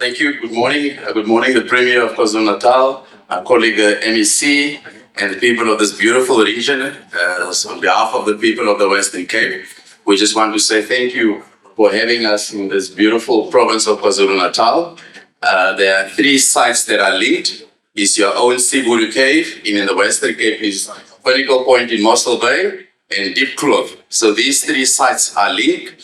Thank you. Good morning. Good morning, the Premier of KwaZulu-Natal, our colleague MEC, and the people of this beautiful region. So on behalf of the people of the Western Cape, we just want to say thank you for having us in this beautiful province of KwaZulu-Natal. There are 3 sites that are linked. It's your own Sibhudu Cave in the Western Cape, is Pinnacle Point in Mossel Bay, and Deep Kloof. So these 3 sites are linked.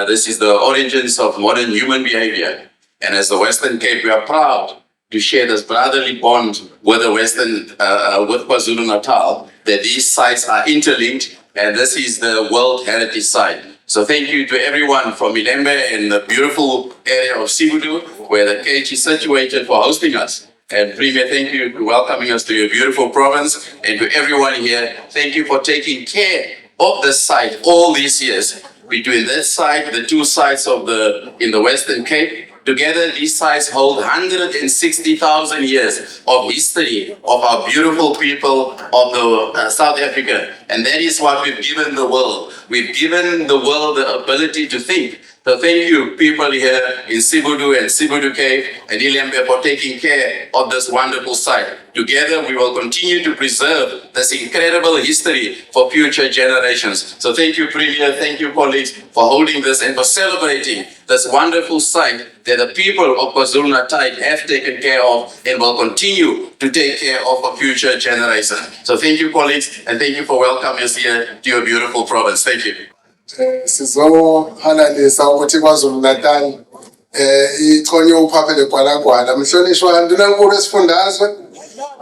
This is the origins of modern human behavior. And as the Western Cape, we are proud to share this brotherly bond with the with KwaZulu-Natal, that these sites are interlinked, and this is the World Heritage Site. So thank you to everyone from Ilembe and the beautiful area of Sibhudu, where the KH is situated, for hosting us. And Premier, thank you for welcoming us to your beautiful province. And to everyone here, thank you for taking care of the site all these years. Between this site, the 2 sites in the Western Cape, together these sites hold 160,000 years of history of our beautiful people of the South Africa. And that is what we've given the world. We've given the world the ability to think. So thank you, people here in Sibhudu and Sibhudu Cave and Ilembe, for taking care of this wonderful site. Together, we will continue to preserve this incredible history for future generations. So thank you, Premier, thank you, colleagues, for holding this and for celebrating this wonderful site that the people of KwaZulu-Natal have taken care of and will continue to take care of for future generations. So thank you, colleagues, and thank you for welcoming us here to your beautiful province. Thank you. Sizohanalisa ukuthi KwaZulu-Natal ichonye uphaphele gwalagwala. Mhlonishwa ndunankulu esifundazwe,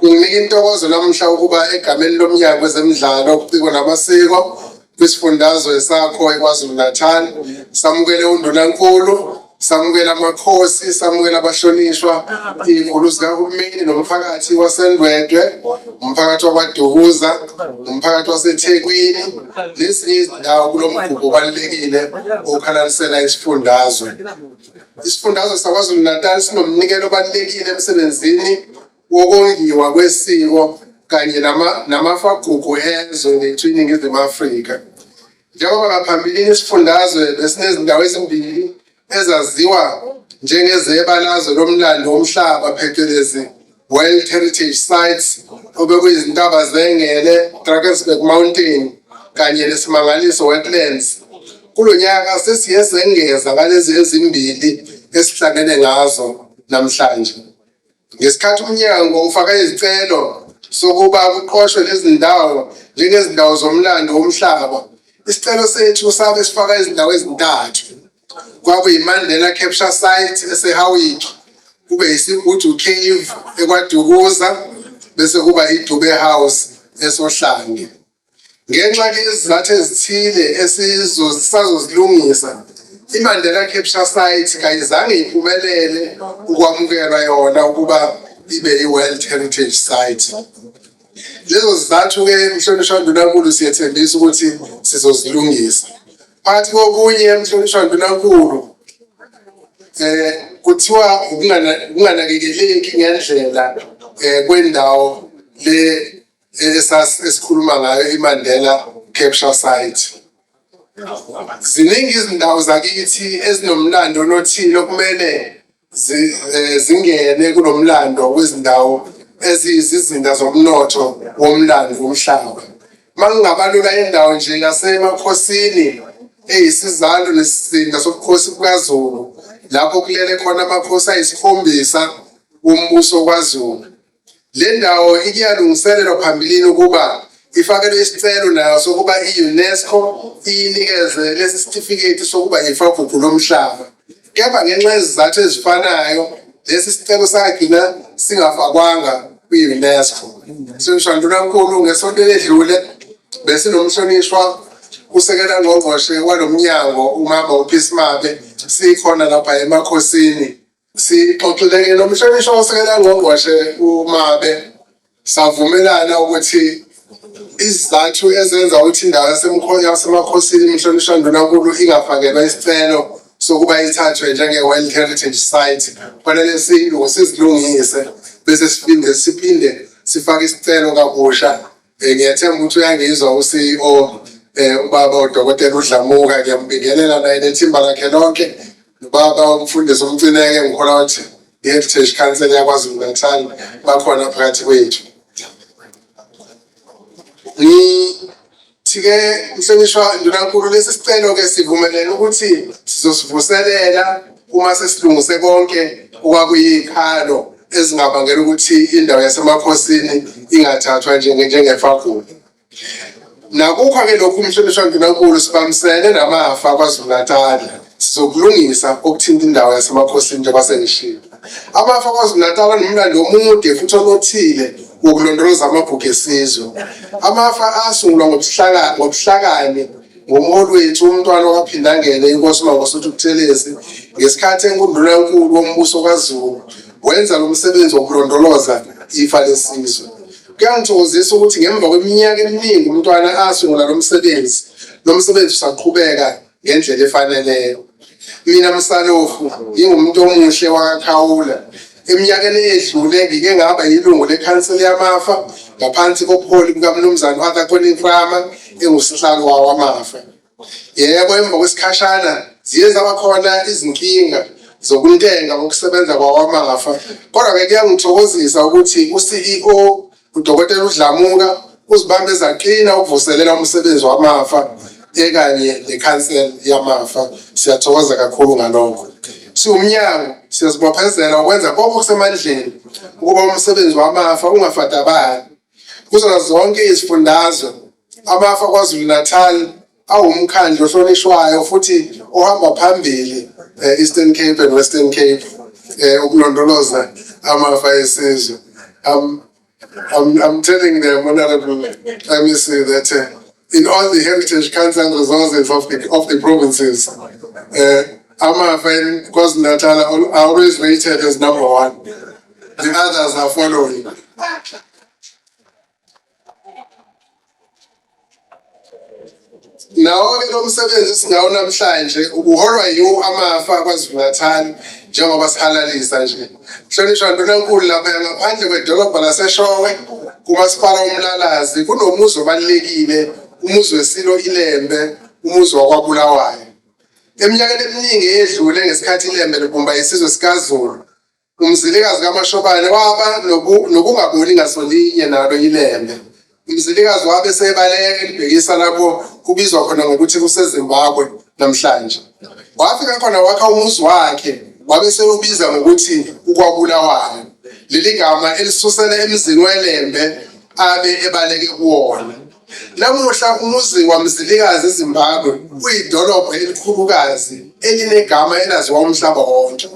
nginika intokozo namhla ukuba egameni lomnyango wezemidlalo, ubuciko namasiko kwisifundazwe sakho eKwaZulu-Natal samukele undunankulu, samukele amakhosi, samukele abahlonishwa, izikhulu zikahulumeni nomphakathi waseNdwedwe, umphakathi wakwaDukuza, umphakathi waseThekwini, lezinye izindawo kulo mgubho obalulekile okhalalisela isifundazwe. Isifundazwe sakwaZulu-Natal sinomnikelo obalulekile emsebenzini wokongiwa kwesiko kanye namafagugu ezwe lethu iNingizimu Afrika. Njengoba ngaphambilini isifundazwe besinezindawo ezimbili ezaziwa njengezebalazo lomlando womhlaba phecelezi World Heritage Sites, obekuyizintaba zengele, Drakensberg Mountain kanye nesimangaliso wetlands. Kulo nyaka sesiye sengeza ngalezi ezimbili esihlangene ngazo namhlanje. Ngesikhathi umnyango ufaka izicelo sokuba kuqoshwe lezi ndawo njengezindawo zomlando womhlaba, isicelo sethu sabe sifaka izindawo ezintathu. KwakuyiMandela Capture Site eseHowick, kube iSibhudu Cave ekwaDukuza, bese kuba iDube House eNasohlange. Ngenxa yezizathu ezithile esizozilungisa, iMandela Capture Site kayizange iphumelele ukwamukelwa yona ukuba ibe iWorld Heritage Site. Lezo zizathu ke mhlonishwa ndunankulu siyethembisa ukuthi sizozilungisa. Phakathi kokunye mhlonishwa ndunankulu, kuthiwa ukunganakekeleki ngendlela kwendawo le esikhuluma ngayo iMandela Capture Site. Ziningi izindawo zakithi ezinomlando onothile okumele zingene kunomlando wezindawo eziyizizinda zomnotho womlando womhlaba. Mangingabalula indawo nje yasemakhosini eyisizalo nesizinda sobukhosi bukaZulu, lapho kulele khona amakhosi ayisikhombisa wombuso kwaZulu. Le ndawo ikuyalungiselelwa phambilini ukuba ifakelwe isicelo nayo sokuba i-UNESCO iyinikeze lesi certificate sokuba ifagugu lomhlaba. Kepha ngenxa yezizathu ezifanayo, lesi sicelo sagcina singafakwanga kwi-UNESCO. Mhlonishwa ndunankulu, ngesonto eledlule besinomhlonishwa usekela ngqongqoshe walomnyango umama uPhismabe, sikhona lapha emakhosini sixoxeleke nomhlonishwa osekela ngqongqoshe uMabe, savumelana ukuthi izizathu ezenza ukuthi indawo yasemakhosini mhlonishwa ndunankulu ingafakelwa isicelo sokuba ithathwe njenge-World Heritage Site, kufanele sizilungise bese siphinde sifake isicelo kabusha. Ngiyathemba ukuthi uyangizwa uCEO ubaba uDokotela uDlamuka, ngiyambingelela naye nethimba lakhe lonke, ubaba umfundisi uMcineke, ngikholwa ukuthi i-Heritage Council yaKwaZulu-Natal bakhona phakathi kwethu. Ngithike mhlonishwa ndunankulu lesi sicelo ke sivumelene ukuthi sizosivuselela uma sesilungise konke okwakuyikhalo ezingabangela ukuthi indawo yasemakhosini ingathathwa njengefagulo. Nakukho ke lokhu mhlonishwa ndunankulu sibambisene namafa KwaZulu-Natal sizokulungisa okuthinta indawo yasemakhosini njengoba sengishilo. Amafa KwaZulu-Natal anomlando omude futhi onothile wokulondoloza amagugu esizwe. Amafa asungulwa ngobuhlakani ngomholi wethu umntwana okaphindangele inkosi uMangosuthu Buthelezi ngesikhathi enkundunankulu wombuso kaZulu wenza lo msebenzi wokulondoloza ifa lesizwe. Kuyangithokozisa ukuthi ngemva kweminyaka eminingi umntwana asungula lo msebenzi usaqhubeka ngendlela efaneleyo. Mina Msalofu ngingumuntu omuhle wakaKhawula. Eminyakeni edlule ngike ngaba yilungu lekhanseli yamafa ngaphansi kobuholi bukaMnumzane uAtakhona engusihlalo wamafa. Yebo, emva kwesikhashana ziye zaba khona izinkinga zokuntenga ngokusebenza kwawamafa. Kodwa ke kuyangithokozisa ukuthi uCEO uDokotela uDlamuka uzibambe ezaqina ukuvuselela umsebenzi wamafa ekanye nekhanseli yamafa. Siyathokoza kakhulu ngalokho. Siwumnyango siyazibophezela ukwenza konke okusemandleni ukuba umsebenzi wamafa ungafatabali. Kuzo zonke izifundazwe amafa KwaZulu-Natal awumkhandlu ohlonishwayo futhi ohamba phambili Eastern Cape and Western Cape ukulondoloza amafa esizwe. I'm telling them, Honorable MEC, that in all the Heritage Council resources of the provinces, amafa in KwaZulu-Natal are always rated as number one. The others are following. Nawo-ke lo msebenzi singawo namhlanje ubuholwa yiwo amafa KwaZulu-Natal njengoba sihalalisa nje. Mhlonishwa ndunankulu lapha ngaphandle kwedolobha laseShowe kumasipala uMlalazi kunomuzi obalulekile, umuzi weSilo Ilembe, umuzi wakwaBulawayo. Eminyakeni eminingi edlule ngesikhathi iLembe libumba isizwe sikaZulu, umzilikazi kaMashobane waba nokungaboni ngasolinye nalo iLembe. Umzilikazi wabe sebaleka elibhekisa lapho kubizwa khona ngokuthi kuseZimbabwe namhlanje. Wafika khona wakha umuzi wakhe wabe sewubiza ngokuthi ukwaBulawayo. Leli gama elisusela emzini weLembe abe ebaleke kuwona. Namuhla umuzi wamzilikazi eZimbabwe uyidolobha elikhulukazi elinegama elaziwa umhlaba wonke.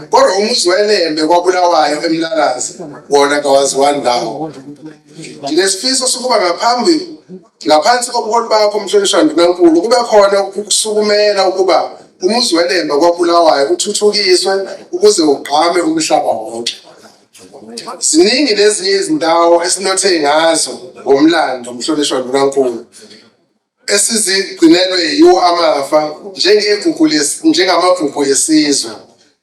Kodwa umuzi weLembe kwaBulawayo eMlalazi wona kawaziwa ndawo. Nginesifiso sokuba ngaphansi kobuholi bakho mhlonishwa ndunankulu kube khona ukusukumela ukuba umuzi weLembe kwaBulawayo uthuthukiswe ukuze ugqame umhlaba wonke. Ziningi lezinye izindawo esinothe ngazo ngomlando mhlonishwa ndunankulu esizigcinelwe yiwo amafa njengamagugu esizwe.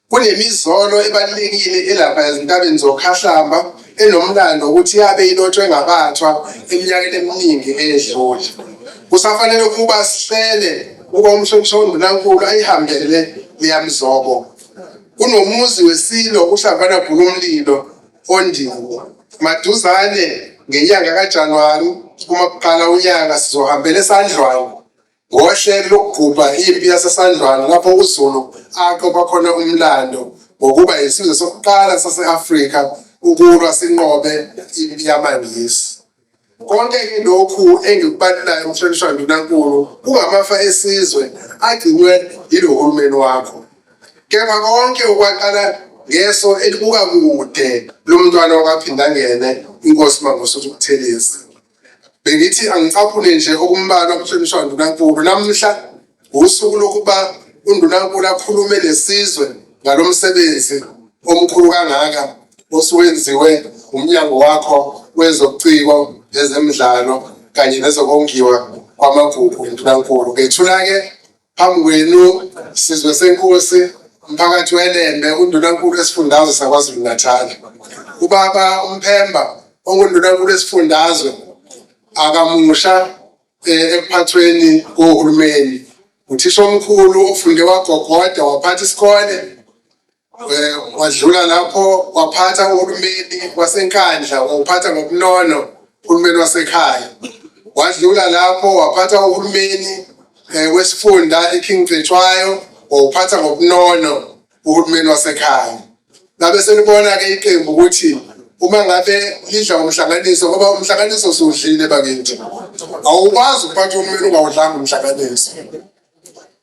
Kunemizolo ebalulekile elapha ezintabeni zoKhahlamba enomlando ukuthi yabe ilotshwe ngabathwa eminyakeni eminingi edlule. Kusafanele ukuba sihlele ukuba umhlonishwa ndunankulu ayihambele leyamzobo. Kunomuzi weSilo uhlambana bulumlilo ondiwo maduzane ngenyanga kaJanuwari uma kuqala unyaka sizohambela eSandlwane ngohlelo lokugubha impi yaseSandlwane lapho uZulu aqoba khona umlando ngokuba isizwe sokuqala sase-Afrika ukulwa sinqobe impi yamaNgisi. Konke ke lokhu engikubalulayo mhlonishwa ndunankulu kungamafa esizwe agcinwe yilo hulumeni wakho. Kepha konke okwaqala ngeso elibuka kude lomntwana okaphindangene inkosi uMangosuthu Buthelezi. Bengithi angicaphule nje okumbalwa mhlonishwa ndunankulu. Namhla usuku lokuba undunankulu akhulume lesizwe ngalomsebenzi omkhulu kangaka osuwenziwe umnyango wakho wezobuciko ezemidlalo kanye nezokongiwa kwamagugu ndunankulu. Ngethula ke phambi kwenu sizwe senkosi umphakathi weLembe undunankulu esifundazwe saKwaZulu-Natal. Ubaba uMphemba ongundunankulu esifundazwe akamusha ekuphathweni kohulumeni. Uthisha omkhulu ofunde wagogoda waphatha isikole wadlula lapho waphatha uhulumeni wasenkandla wawuphatha ngobunono uhulumeni wasekhaya. Wadlula lapho waphatha uhulumeni wesifunda eKing Cetshwayo wawuphatha ngobunono uhulumeni wasekhaya. Ngabe senibona ke iqembu ukuthi uma ngabe lidla umhlanganiso ngoba umhlanganiso usudlile bakithi. Awukwazi ukuphatha uhulumeni ungawudlanga umhlanganiso.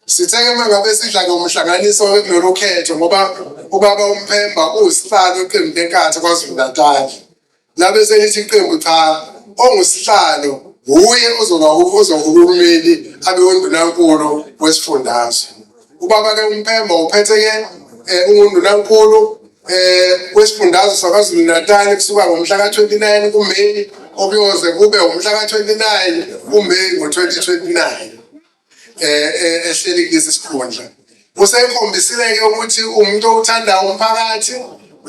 Sitheke mangabe sidla ngomhlanganiso kulolu khetho ngoba ubaba uMphemba usihlalo iqembu lenkatha KwaZulu-Natal. Labe selithi iqembu cha ongusihlalo uye uzohulumeni abe undunankulu wesifundazwe. Ubaba ke uMphemba uphethe ke undunankulu wesifundazwe saKwaZulu-Natal kusuka ngomhla ka-29 kuMeyi okuyoze kube umhla ka-29 kuMeyi ngo-2029. Ehleli kulesi sikhundla usekhombisile ke ukuthi umuntu othanda umphakathi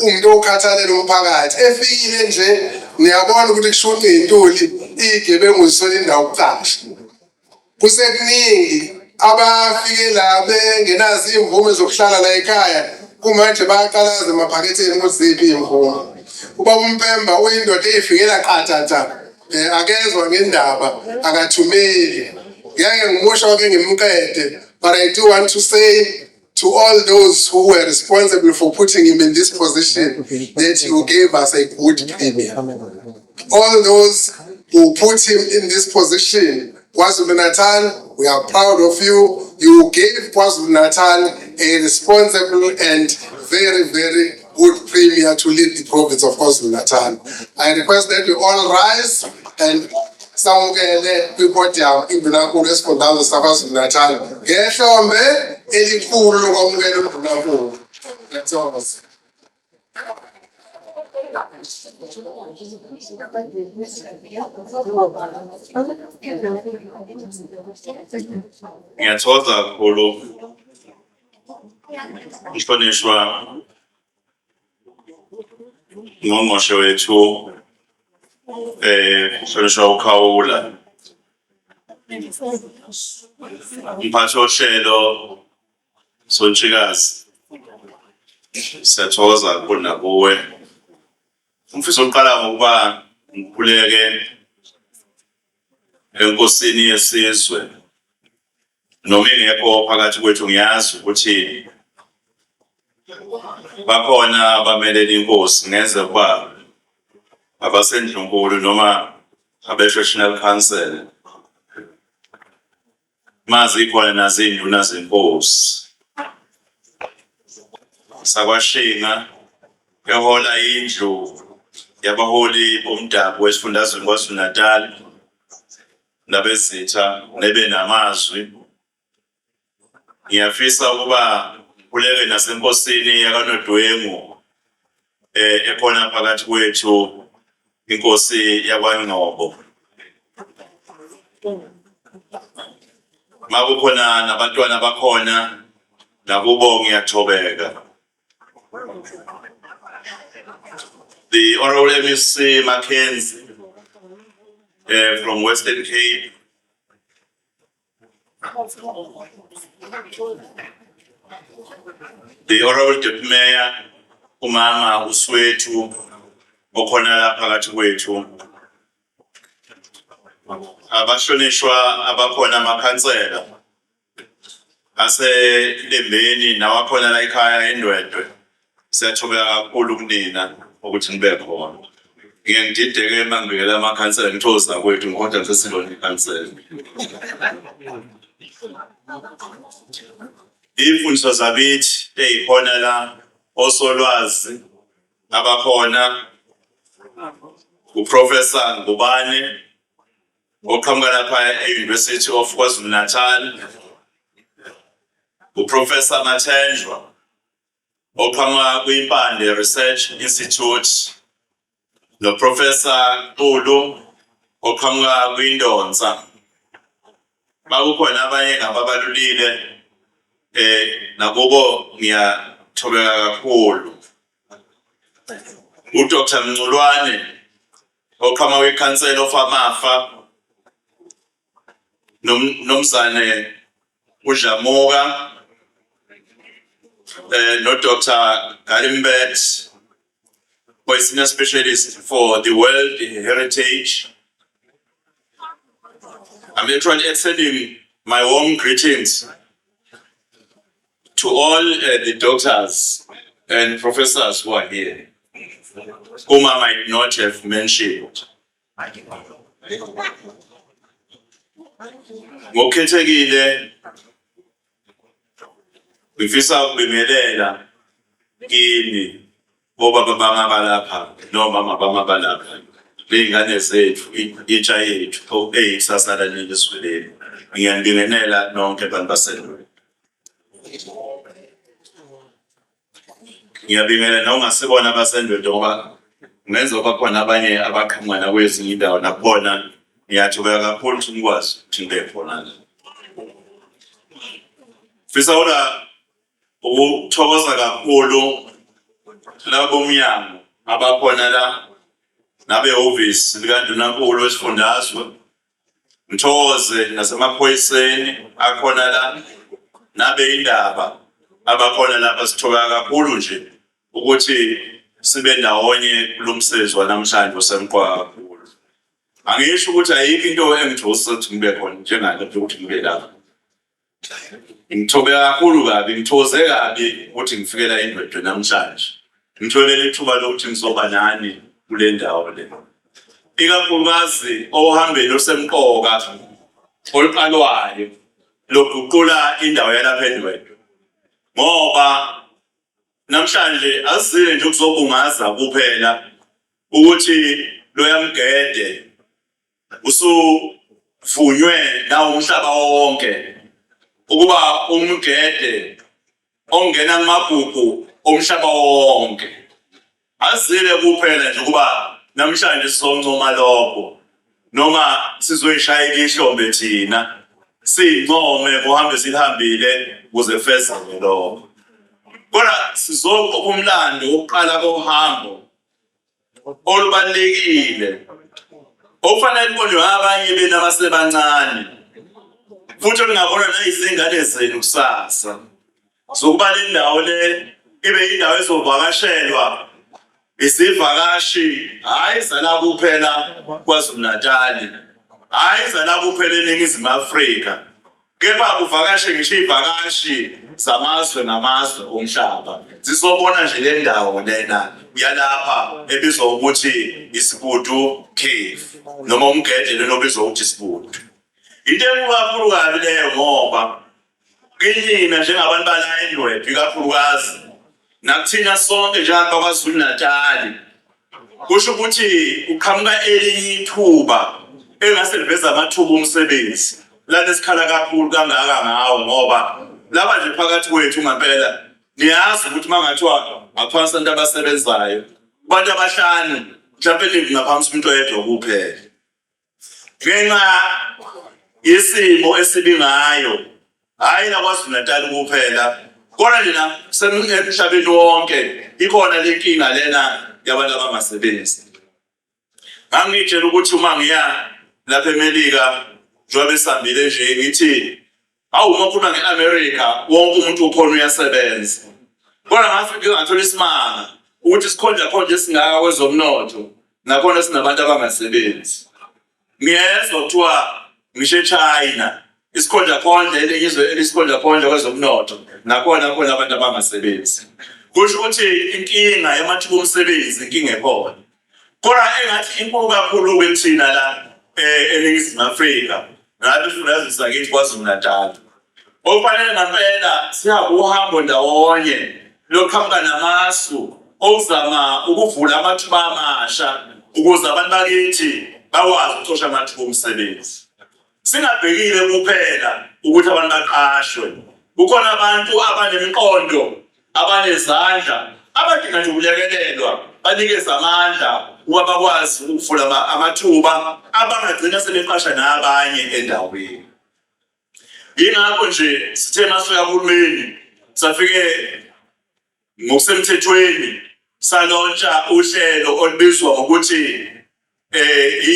umuntu okhathalela umphakathi efikile nje niyabona ukuthi kushunqa izintuli izigebengu zisola indawo ukuqasha kusekuningi abafike la bengenazo imvume zokuhlala la ekhaya kumanje bayaqalaza emaphaketheni ukuthi ziphi imvume. Ubaba uMphemba uyindoda eyifikela qathatha akezwa ngendaba akathumeli. But I do want to say to all those who were responsible for putting him in this position that you gave us a good premium. All those who put him in this position, KwaZulu-Natal, we are proud of you. You gave KwaZulu-Natal a responsible and very, very good premier to lead the province of KwaZulu-Natal. I request that we all rise and samukele kwipodium indunankulu esifundazwe saKwaZulu-Natal ngehlombe elikhulu lokwamukela undunankulu. Ngiyathokoza. Ngiyathokoza kakhulu Kuhlonishwa ngqongqoshe wethu Kuhlonishwa uKhawula umphathi wohlelo Sontshikazi siyathokoza kakhulu nakuwe. Umfisa uqala ngokuba ngikhuleke enkosini yesizwe noma ingekho phakathi kwethu ngiyazi ukuthi bakhona abameleli inkosi ngenze kwa abasendlunkulu noma abe-National Council mazi khona nazinduna zenkosi sakwashinga ehola indlu yabaholi bomdabu wesifundazweni KwaZulu-Natal nabezitha nebe namazwi. Ngiyafisa ukuba kuleke nasenkosini yakaNodwengu ekhona phakathi kwethu inkosi yakwaNgcobo. Makukhona nabantwana bakhona nakubo ngiyathobeka. The Honorable MEC Mackenzie from Western Cape. The Honorable Deputy Mayor umama uSwethu okhona lapha phakathi kwethu. Abahlonishwa abakhona amakhansela aseLembeni nawakhona la ekhaya eNdwedwe. Siyathobeka kakhulu kunina ukuthi nibe khona. Ngiyangidideke mangibekela amakhansela ngithokoza kwethu ngikhonza sesilona ikhansela. Imfundiso zabithi eyikhona la osolwazi abakhona uProfessor Ngubane oqhamuka lapha e-University of KwaZulu-Natal, uProfessor Mathenjwa oqhamuka kwiMpande Research Institute, noProfessor Xulu oqhamuka kwindonsa. Bakukhona abanye ngababalulile nakubo ngiyathobeka kakhulu. uDr. Mngculwane oqhamuka kwiCouncil of Amafa, nomzane uDlamuka no Dr. Galimbet, who is senior specialist for the World Heritage. I'm actually extending my warm greetings to all the doctors and professors who are here, whom I might not have mentioned. Ngokukhethekile ngifisa ukubingelela kini bobaba bangabalapha nomama bangabalapha ley'ngane zethu intsha yethu eyisasa laleli leli. Ngiyanibingelela nonke bantu basendulo. Ngiyabingelela nongasibona abasendulo ngoba ngenza bakhona abanye abaqhamuka kwezinye indawo nakhona ngiyathokoza kakhulu ukuthi ngikwazi ukuthi ngibe khona la. Fisa ukuthokoza kakhulu labo bomnyango abakhona la nabehhovisi likaNdunankulu wesifundazwe. Ngithokoze nasemaphoyiseni akhona la nabeyindaba abakhona lapha. Sithokoza kakhulu nje ukuthi sibe ndawonye kulomsebenzi wanamhlanje osemqoka kakhulu. Angisho ukuthi ayikho into engithokozisa ukuthi ngibe khona njengalokho ukuthi ngibe lapha. Ngithobe kakhulu kabi, ngithokoze kabi ukuthi ngifikela indwedwe namhlanje. Ngitholele ithuba lokuthi ngizoba nani kule ndawo le. Ikakhulukazi ohambeni osemqoka oluqalwayo lokuqula indawo yalapha endwedwe. Ngoba namhlanje asizile nje ukuzobungaza kuphela ukuthi loyamgede usuvunywe nawo umhlaba wonke ukuba umgede ongena kumagugu omhlaba wonke. Asizile kuphela nje ukuba namhlanje sizoncoma lokho noma sizoyishayela ihlombe thina sincome kuhambe sihambile kuze feza lokho. Kodwa sizonke umlando wokuqala kohambo olubalekile okufanele kubonwe abanye bena abasebancane futhi ngingabona izingane zenu kusasa. Sokuba le ndawo le ibe indawo ezovakashelwa izivakashi, hayi zala kuphela KwaZulu-Natal, hayi zala kuphela eNingizimu Afrika, kepha kuvakashe ngisho ivakashi zamazwe ngamazwe omhlaba. Zizobona nje le ndawo lena yalapha ebizwa ukuthi Sibhudu Caves noma umgede lena obizwa ukuthi Sibhudu. Into enkulu kabi leyo ngoba kinina njengabantu bala endwedwe ikakhulukazi nakuthina sonke njengabantu bakwaZulu-Natal kusho ukuthi uqhamuka elinye ithuba engase liveza amathuba omsebenzi. Lana esikhala kakhulu kangaka ngawo ngoba laba nje phakathi kwethu ngempela niyazi ukuthi mangathiwa ngaphansi abantu abasebenzayo abantu abahlanu mhlawumbe ngaphansi umuntu oyedwa kuphela. Ngenxa yesimo esibi ngayo hayi la KwaZulu-Natal kuphela kodwa nina semhlabeni wonke ikhona le nkinga lena yabantu abangasebenzi. Ngangitshela ukuthi uma ngiya lapha eMelika njengoba sihambile nje ngithi uma ukhuluma nge-America wonke umuntu ukhona uyasebenza. Kodwa ngafike ngathola isimanga ukuthi sikhonja singaka kwezomnotho nakhona sinabantu abangasebenzi. Ngiyezwa kuthiwa ngisho eChina isikhonja izwe elisikhonja kwezomnotho nakhona abantu abangasebenzi. Kusho ukuthi inkinga yamathuba omsebenzi inkinga ekhona. Kodwa engathi inkulu kakhulu kuthina la eNingizimu Afrika nathi ifundazwe sakithi KwaZulu-Natal. Okufanele ngempela sihambe uhambo ndawonye lokuqhamuka namasu okuzama ukuvula amathuba amasha ukuze abantu bakithi bakwazi ukuxosha amathuba omsebenzi. Singabhekile kuphela ukuthi abantu baqashwe. Kukhona abantu abanemiqondo, abanezandla, abadinga nje ukulekelelwa, banikeze amandla ukuba bakwazi ukuvula amathuba abangagcina sebeqasha nabanye endaweni. Yingakho nje sithe masoya kahulumeni safike ngokusemthethweni salontsha uhlelo olubizwa ngokuthi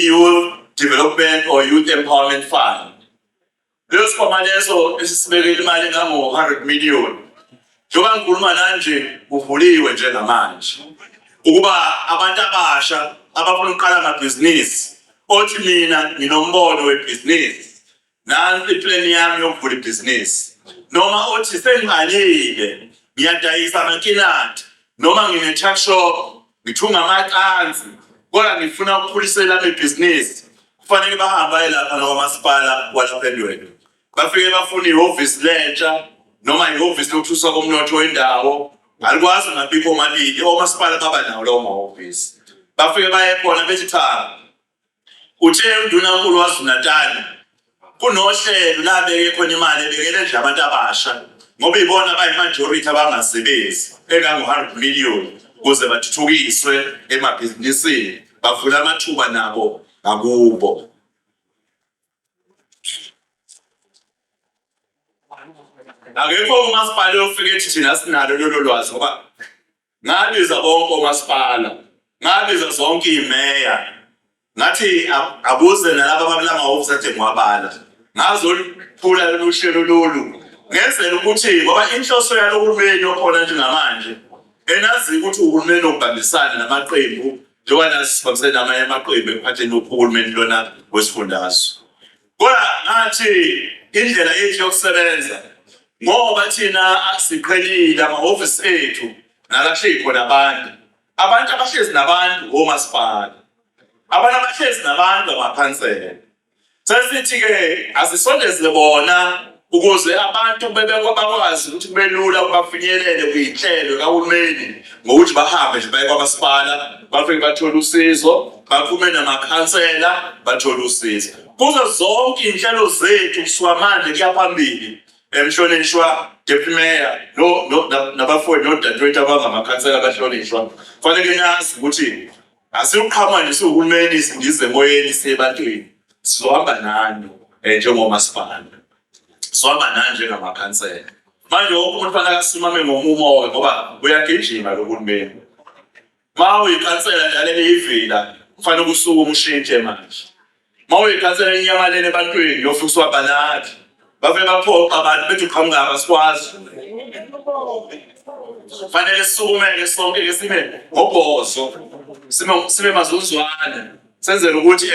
Youth Development or Youth Empowerment Fund. Leso sikhwama leso esisibekele imali engango-100 million njengoba ngikhuluma nanje uvuliwe njengamanje ukuba abantu abasha abafuna ukuqala amabhizinisi othi mina nginombono webhizinisi nansi iplan yami yokuvula ibhizinisi noma othi sengiqalile ngiyadayisa amakinati noma ngine-tuck shop ngithunga amacansi kodwa ngifuna ukukhulisela amabhizinisi kufanele bahambe lapha nakwamasipala walapha eNdwedwe bafike bafuna ihhovisi lentsha noma ihhovisi lokuthuthukiswa komnotho wendawo alikwazi ngabikho malini omasipala baba nawo lawo mahhovisi bafike baye khona bethi cha uthe uNdunankulu waZulu-Natal kunohlelo la beke khona imali ebekele nje abantu abasha ngoba ibona bayimajority abangasebenzi engango-100 million ukuze bathuthukiswe emabhizinisini bavula amathuba nabo ngakubo. Akekho umasipala ofike ethi thina sinalo lolo lwazi ngoba ngabiza bonke omasipala ngabiza zonke imeya ngathi abuze nalabo abalamahhovisi athi ngwabala ngazoluphula lolu hlelo lolu ngenzela ukuthi ngoba inhloso yalo hulumeni okhona njengamanje enazi ukuthi uhulumeni obambisana namaqembu njengoba nasibambisene namanye amaqembu ekuphatheni uhulumeni lona wesifundazwe kodwa ngathi indlela yethu yokusebenza ngoba thina siqhelile amahhovisi ethu nalahleli khona abantu abahlezi nabantu omasipala abantu abahlezi nabantu amaphansela sesithi-ke asisondeze bona ukuze abantu bakwazi ukuthi kube lula bafinyelele kuy'nhlelo kahulumeni ngokuthi bahambe nje baye kwamasipala bafike bathole usizo baphume namakhansela bathole usizo kuzo zonke iy'nhlelo zethu kusuka manje kuya phambili emhlonishwa deputy mayor nabafowethu nodadewethu abangamakhansela abahlonishwa kufanele nazi ukuthi asiwuqhama nje siwuhulumeni sindize emoyeni siyebantwini sizohamba nani njengomasipala sizohamba nani njengamakhansela manje wonke umuntu kufanele asimame ngomumo ngoba uyagijima lo hulumeni ma uyikhansela njalo eyivila kufanele kusuke ushintshe manje ma uyikhansela enyamalele ebantwini yofika uswabanathi bafike baphoqa abantu bethi uqhamuka abasikwazi kufanele sisukumele sonke-ke sibe ngobhozo sibe mazuzwane senzele ukuthi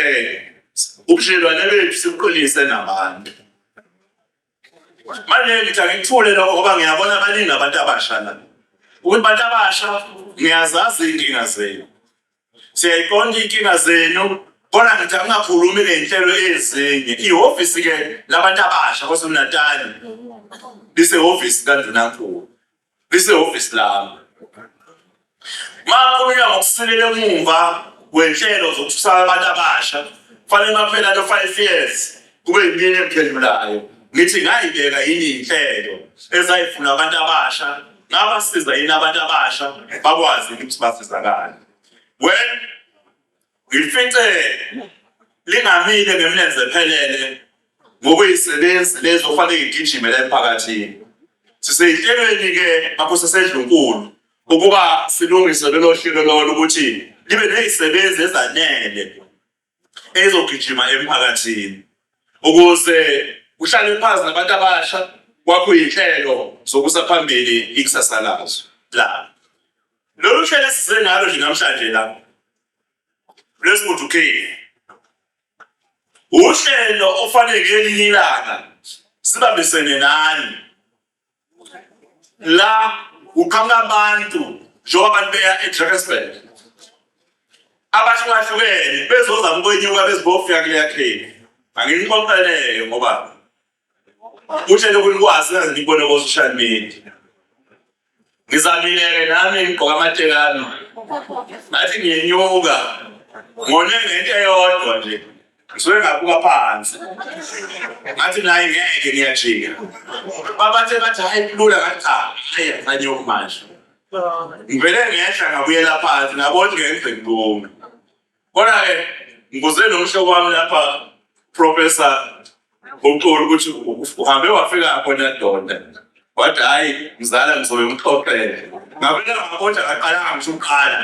ubudlelwane bethu sibuqinise nabantu manje ngithi angikuthule lokho ngoba ngiyabona abaningi abantu abasha la ukuthi abantu abasha ngiyazazi iy'nkinga zenu siyayiqonda iy'nkinga zenu kodwa ngithi angingakhulumi ngey'nhlelo ezinye ihhovisi-ke labantu abasha KwaZulu-Natal lisehhovisi kaNdunankulu lisehhovisi lami makhulunywa ngokusilela emumva wenhlelo zokuthuthukisa abantu abasha kufanele maphela no-5 years kube yimini emphendulayo ngithi ngayibeka yini iy'nhlelo ezayifuna abantu abasha ngabasiza yini abantu abasha bakwazi ukuthi basizakale ngifice lingamile ngemlenze ephelele ngokuyisebenzi lezo kufanele ngigijimele emphakathini sisey'nhlelweni-ke apho sesedlunkulu ukuba silungise lelo hlelo lolo ukuthi libe ney'sebenzi ezanele ezogijima emphakathini ukuze kuhlale phansi nabantu abasha kwakho iy'nhlelo zokusaphambili ikusasa lazo la lolu hlelo esize ngalo nje namhlanje la Sibhudu Caves uhlelo ofanele ngelinye ilanga sibambisene nani la uqhamuka abantu njengoba abantu beya eDrakensberg abahlukahlukene bezozama ukwenyuka bezibofika kuleya cave anginiqoqeleke ngoba uhlelo kulikwazi nazi ngibone ko-social media ngizamile-ke nami ngigqoka amatekano ngathi ngiyenyuka ngone ngento eyodwa nje ngisuke ngabuka phansi ngathi naye ngeke ngiyajika babathe bathi hayi kulula ngathi hayi nganyuka manje ngivele ngehla ngabuyela phansi ngabona ngeke ngikume kodwa-ke ngibuze nomhlobo wami lapha Professor uqulu ukuthi uhambe wafika khona doda wathi hayi mzala ngizobe ngixoxele ngavele ngabona ngaqala ngisho uqala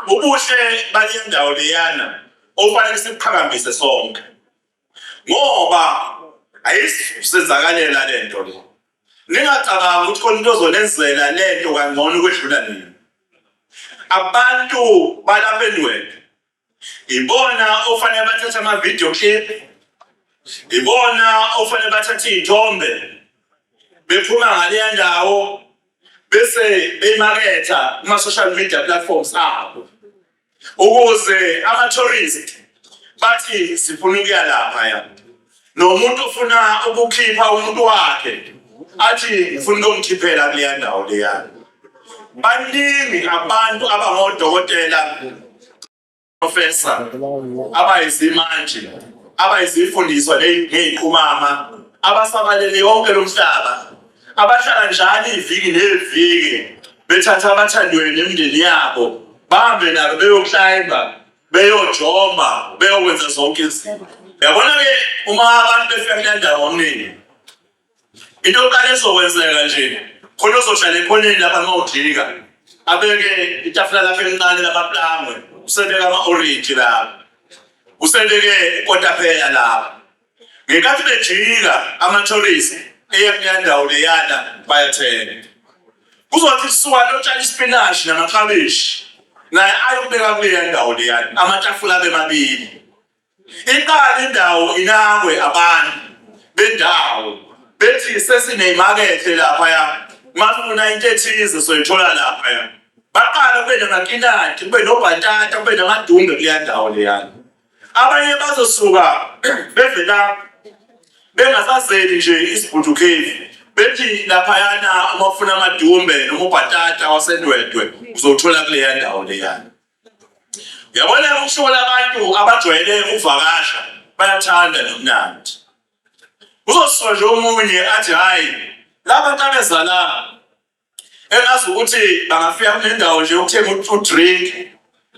ubuhle bale ndawo leyana ofanele siqhakambise sonke ngoba ayisenzakalela lento le Ningacabanga ukuthi khona into ozolenzela lento kangcono ukwedlula nina. Abantu balapha endwendwe ibona ofanele bathathe ama-video clip, ibona ofanele bathathe iy'thombe bephuma ngaleya ndawo bese beyimaketha kuma-social media platforms abo ukuze ama-tourist bathi sifuna ukuya laphaya. Nomuntu ufuna ukukhipha umuntu wakhe athi ngifuna ukumkhiphela kuleya ndawo leya. Baningi abantu abangodokotela, professor, abayizimanje, abayizifundiswa ngey'qhumama, abasabalele yonke lo mhlaba, abahlala njalo iviki neviki bethatha abathandweni emindeni yabo bahambe nabo beyoclimba, beyojoma, beyokwenza zonke izinto. Uyabona-ke uma abantu befika kuleya ndawo omningi, into yokuqala ezokwenzeka nje khona uzohlala ekhoneni lapha ngawudlika abeke itafula lakhe elincane lamaplangwe, usebeke ama-orange lapha, usebeke ikotapheya lapha. Ngenkathi bejika ama-tourist eye kuleya ndawo leyana bayathenga. Kuzothi suka lotshala isipinashi namaklabishi naye ayokubeka kuleya ndawo leyana, amatafula abe mabili. Iqala indawo inakwe abantu bendawo bethi sesineyimakethe laphaya, mafuna into ethize soyithola laphaya. Baqala kube namakinati, kube nobhatata, kube namadumbe kuleya ndawo leyana. Abanye bazosuka bevela bengasazeli nje iSibhudu Cave bethi laphayana uma ufuna amadumbe noma ubhatata wasendwedwe uzothola kuleya ndawo leyana. Uyabona ukushola abantu abajwayele ukuvakasha bayathanda nomnandi. Uzosizwa nje omunye athi hayi labantu abeza la engazi ukuthi bangafika kule ndawo nje ukuthenga udrink,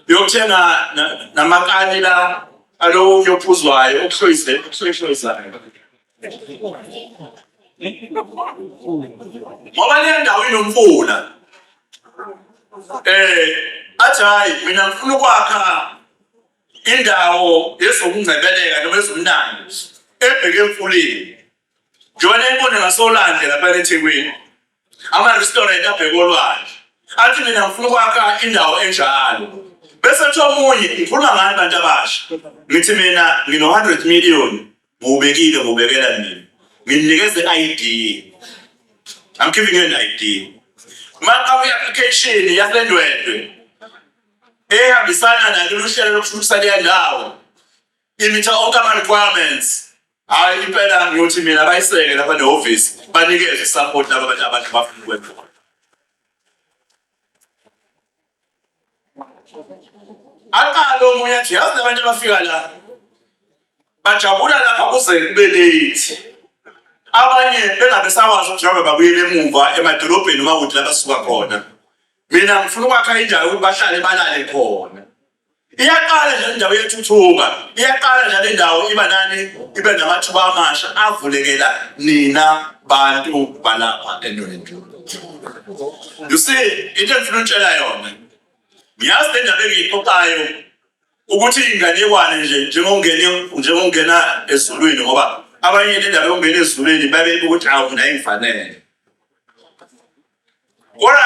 yokuthenga namakani la alowo yophuzwayo okuhloyisayo. Ngoba le ndawo inomfula. Athi hayi mina ngifuna ukwakha indawo yezokungcebeleka noma ezomnandi ebheke emfuleni. Njengoba ibone Nasohlange lapha eThekwini, ama-restaurant abheke olwandle. Athi mina ngifuna ukwakha indawo enjalo. Bese kuthi omunye ngikhuluma ngani bantu abasha. Ngithi mina ngino-100 million ngubekela mina. Nginikeze i-ID. I'm giving you an ID. Maka kwi-application yasendwendwe ehambisana nalolu hlelo lokufundisa leya ndawo, imitha onke ama-requirements. Hayi impela ngiyothi mina bayiseke lapha nehhovisi banikeze support laba bantu abantu abafuna ukwenza. Aqala omunye athi yazi abantu abafika la bajabula lapha kuze kube late. Abanye bengabe sawazi njengoba babuyele emuva emadolobheni noma ukuthi la basuka khona. Mina ngifuna ukwakha indawo ukuthi bahlale balale khona. Iyaqala nje indawo yethuthuka, iyaqala nje le ndawo iba nani, ibe namathuba amasha avulekela nina bantu balapha endwendwe. You see, into engifuna ukutshela yona, ngiyazi le ndaba engiyixoxayo ukuthi inganekwane nje njengongena ezulwini, ngoba abanye le ndaba yokungena ezulwini babeka ukuthi hawu mina ingifanele. Kodwa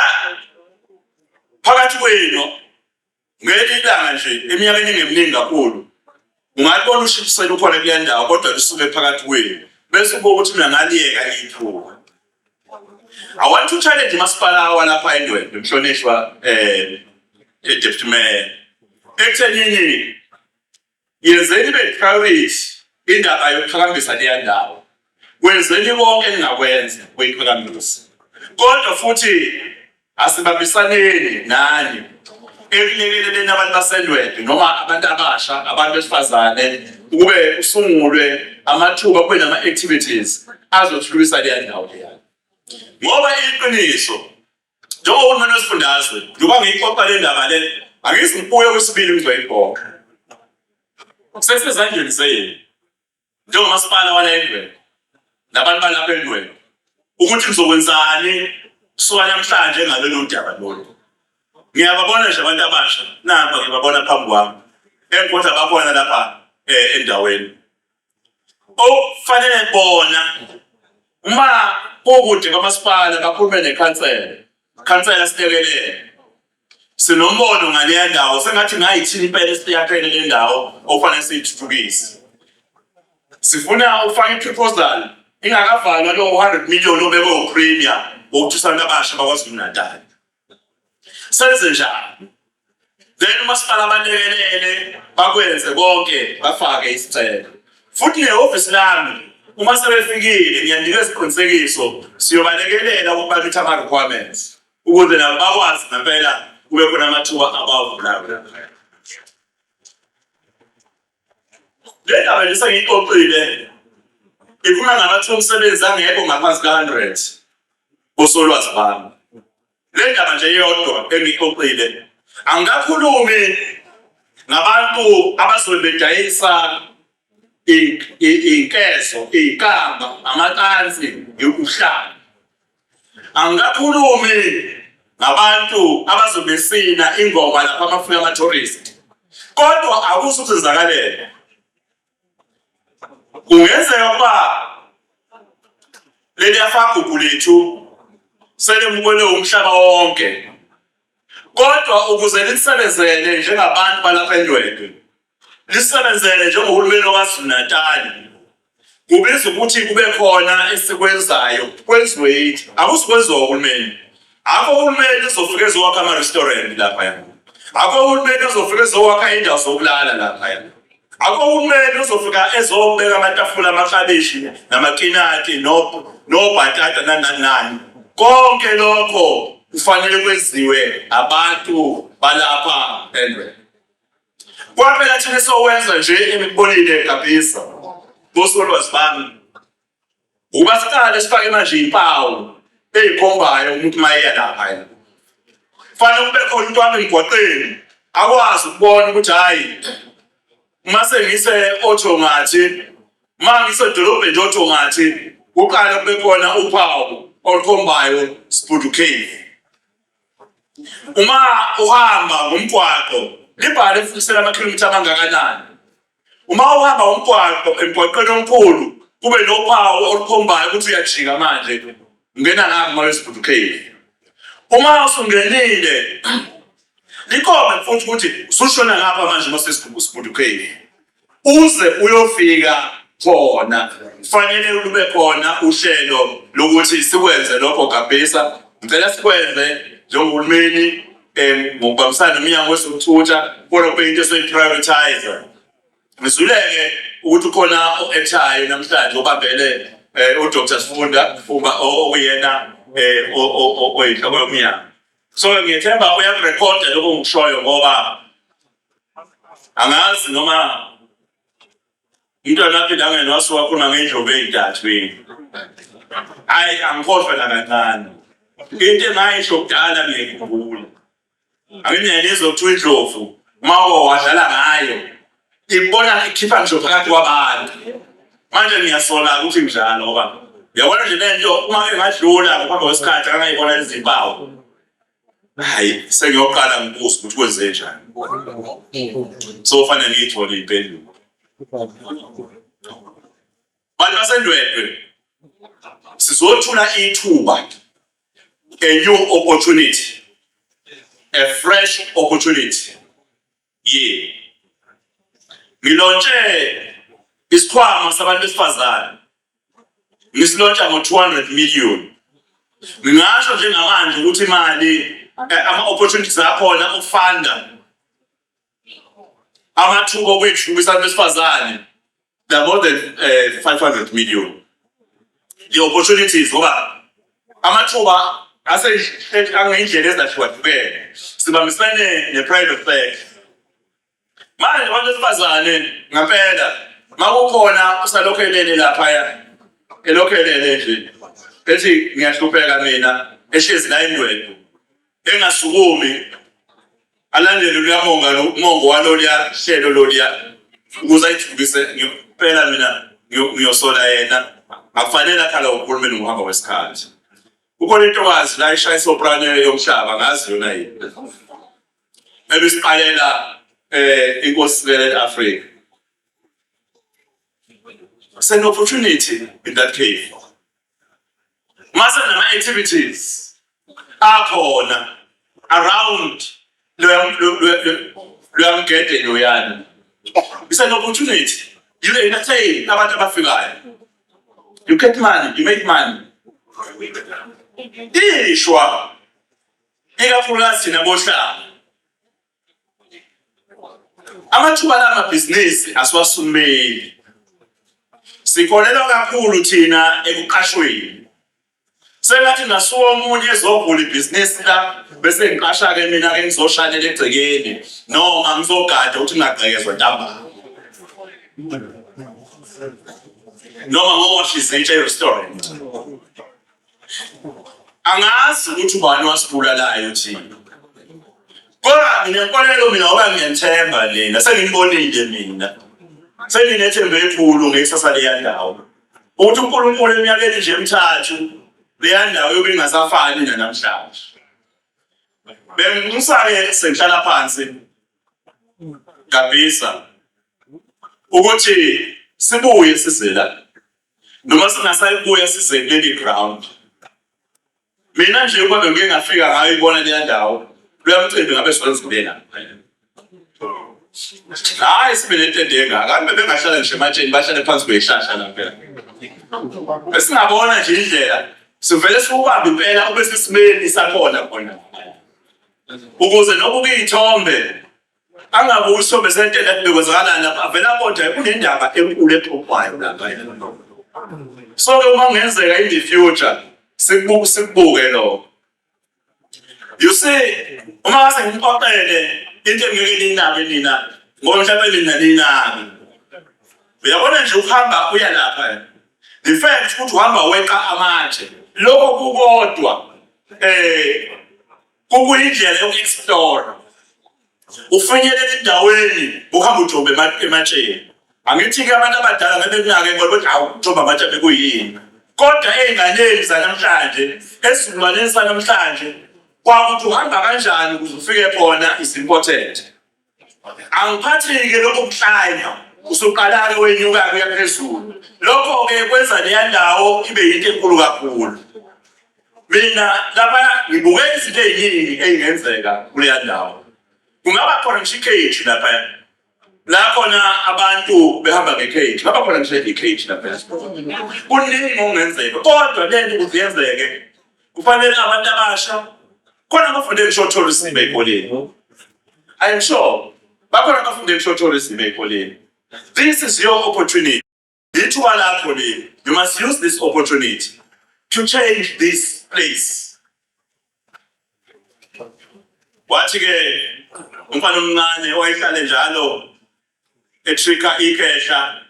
phakathi kwenu ngeke ilanga nje eminyakeni engeminingi kakhulu ungalibona ushipisela ukhona kuleya ndawo kodwa lisuke phakathi kwenu bese ubuka ukuthi mina ngaliyeka ithuba. I want to challenge umasipala walapha endwendwe Kuhlonishwa deputy mayor ekuthenini yenzeni be-encourage indaba yokuqhakambisa leya ndawo, wenzeni konke engingakwenza ukuyiqhakambisa, kodwa futhi asibambisaneni nani ekulekeleleni abantu basendwendwe noma abantu abasha, abantu besifazane, ukube usungulwe amathuba, kube nama-activities azothuthukisa leya ndawo leyana. Ngoba iqiniso njengoba uhulumeni wesifundazwe njengoba ngiyixoxa le ndaba le, angithi ngibuye kwesibili ngizoyibhokha. Sesezandleni zenu njengomasipala wala endwendwe nabantu balapha endwendwe ukuthi nizokwenzani kusuka namhlanje ngalolu daba lolu. Ngiyababona nje abantu abasha nabo ngibabona phambi kwami enkodwa bakhona lapha endaweni. Okufanele bona Uma kukude kwamasipala kakhulume nekhansela silekelele. Sinombono ngale ndawo sengathi ngayithini impela esiyakhele le ndawo ofanele siyithuthukise. Sifuna ufake iproposal ingakavalwa lo 100 million obekwe uPremier ukuthi abantu abasha bakwaZulu-Natal. Senze njani? Then umasipala abalekelele bakwenze konke bafake isicelo. Futhi nehhovisi lami uma sebefikile ngiyanika isiqinisekiso siyobalekelela ukubalutha ama requirements ukuze nabo bakwazi ngempela kube khona amathuba abavulayo. Le ndaba nje sengiyixoxile ifuna ngamathuba omsebenzi angekho ngaphansi ka-100 bosolwazi bami. Le ndaba nje yodwa engiyixoxile angikakhulumi ngabantu abazobe bedayisa inkezo, ikamba, amatansi, uhlanga. Angikakhulumi ngabantu abazobe sina ingoma lapha amafika ama-tourist. Kodwa akusukuzakalele. Kungenzeka ukuba leli afagugu lethu selimukele umhlaba wonke. Kodwa ukuze lisebenzele njengabantu balapha eNdwedwe, lisebenzele njengohulumeni waKwaZulu-Natal, kubiza ukuthi kube khona esikwenzayo kwenziwe. Akusikwenziwa uhulumeni. Akho uhulumeni uzofika ezowakha ama-restaurant lapha. Akho uhulumeni uzofika ezowakha indawo zokulala lapha. Akho uhulumeni uzofika ezobeka amatafula amaklabishi namakinati nobhatata nani. Konke lokho kufanele kwenziwe abantu balapha eNdwedwe. Kwaphela thina sowenza nje emibonile kabisa. Bosolwazi bami. Uba siqale sifake manje impawu eyikhombayo umuntu mayeya lapha. Fanele kube khona umuntu wami emgwaqeni akwazi ukubona ukuthi hayi mase ngise automatic mangise edolobheni nje automatic uqala kube khona uphawu olukhombayo Sibhudu Caves. Uma uhamba ngomgwaqo libhale futhi amakhilomitha amangakanani. Uma uhamba ngomgwaqo emgwaqeni omkhulu kube nophawu olukhombayo ukuthi uyajika manje ungena ngapha eSibhudu Caves. Uma usungenile likhombe futhi ukuthi usushona ngapha manje eSibhudu Caves. Uze uyofika khona kufanele ube khona uhlelo lokuthi sikwenze lokho kabisa. Ngicela sikwenze njengohulumeni ngokubambisana nomnyango wezokuthutha kodwa kube into esoyi-prioritize. Ngizuleke ukuthi khona o-etshayo namhlanje obambele uDr. Sibhudu okuyena oyinhloko yomnyango. So ngiyethemba uyakurekhoda lokho ngikushoyo ngoba angazi noma into lapho la ngenosuka khona ngendlovu ey'ntathu yini. Hayi angikhohlwa nakancane. Into engayisho kudala ngiyayikhumbula. Anginiyelizwa kuthiwa indlovu uma wadlala ngayo ibona ikhipha ngisho phakathi kwabantu. Manje ngiyasola ukuthi njalo ngoba uyabona nje lento uma engadlula ngaphambi kwesikhathi angayibona lezi mpawu. Hayi sengiyoqala ngibuza ukuthi kwenze njani. So fanele ngiyithole impendulo. Bantu baseNdwedwe sizothula ithuba, a new opportunity, a fresh opportunity. Yeah. Ngilontshe isikhwama sabantu besifazane. Ngisilontsha ngo-200 million. Ngingasho njengamanje ukuthi imali ama-opportunities akhona ukufunda amathuba okwethulisa abantu besifazane. There are more than 500 million. The opportunities ngoba amathuba angeyindlela ezahlukahlukene. Sibambisane ne-private sector. Manje abantu besifazane ngempela makukhona usalokhelele lapha elokhelele nje ethi ngiyahlupheka mina ehlezi la eNdwedwe engasukumi alandele uyamonga umongo waloliya hlelo loliya ukuze ayithubise ngempela mina ngiyosola yena akufanele akhala uhulumeni ngohamba kwesikhathi. Kukhona intokazi la ishaya isoprano yomhlaba ngazi yona yini. Ebisiqalela inkosi Africa. It's an opportunity in that cave. mase nama activities akhona around lo Imigede loyana. It's an opportunity. You entertain abantu abafikayo. You get money, you make money. Ishwa ikakhulukazi nabohlanga. Amathuba lamabhizinisi asiwasumeli. Sikholelwa kakhulu thina ekuqashweni. Sengathi nasuwa omunye ezovula ibhizinisi la bese ngiqasha ke mina ke ngizoshalela egcekeni noma ngizogada ukuthi ngagqekezwe ntambama. Noma ngowasha izitsha e-restaurant. Angazi ukuthi ubani wasibulalayo thina. Kodwa nginenkolelo mina ngoba ngiyathemba lena sengibonile mina. Senginethemba ekhulu ngekusasa leya ndawo. Ukuthi uNkulunkulu eminyakeni nje emithathu leya ndawo yobe ingasafani namhlanje. Bengisake sengihlala phansi ngabisa ukuthi sibuye sizela noma singasayibuya size kuleli ground. Mina nje ngoba ngeke ngafika ngayo ibona leya ndawo luyamcimbi ngabe sizolizibela. Hayi sibele intende engaka kambe bengahlala nje ematsheni bahlale phansi kweshasha la phela. Besingabona nje indlela sivele sikubamba impela ube sisimeni sakhona khona. Ukuze nokuba kuyithombe angabuyi isithombe sentela ekubekwenzakalana lapha avela kodwa kunendaba enkulu exoxwayo lapha. So ke uma kungenzeka in the future sikubuke lo. You see uma ngase ngixoxele into engeke ninabe nina ngoba mhlawumbe nina ninabe. Uyabona nje ukuhamba uya lapha. The fact ukuthi uhamba weqa amatshe lokho kukodwa kuyindlela yoku-explore. Ufinyelela endaweni uhamba ujobe ematsheni. Angithi-ke abantu abadala ngabe kunake ngoba hawu ujoba amatshe bekuyini. Kodwa ey'nganeni zanamhlanje esizukulwaneni sanamhlanje kwakuthi uhamba kanjani ukuze ufike khona is important. Angiphathi-ke lokho kuhlanya usuqala-ke wenyuka-ke uya phezulu. Lokho-ke kwenza leya ndawo ibe yinto enkulu kakhulu. Mina lapha ngibuke izinto ey'ningi ey'ngenzeka kuleya ndawo. Kungaba khona ngisho i-cage lapha. La khona abantu behamba nge-cage. Kungaba khona ngisho i-cage lapha. Kuningi okungenzeka. Kodwa lento ukuze yenzeke kufanele abantu abasha khona abafunde ngisho tourism ey'koleni. I am sure bakhona abafunde ngisho tourism ey'koleni. This is your opportunity. Ithuba lakho leli. You must use this opportunity to change this place. Wathi-ke umfana omncane owayehlale njalo etrika ikhehla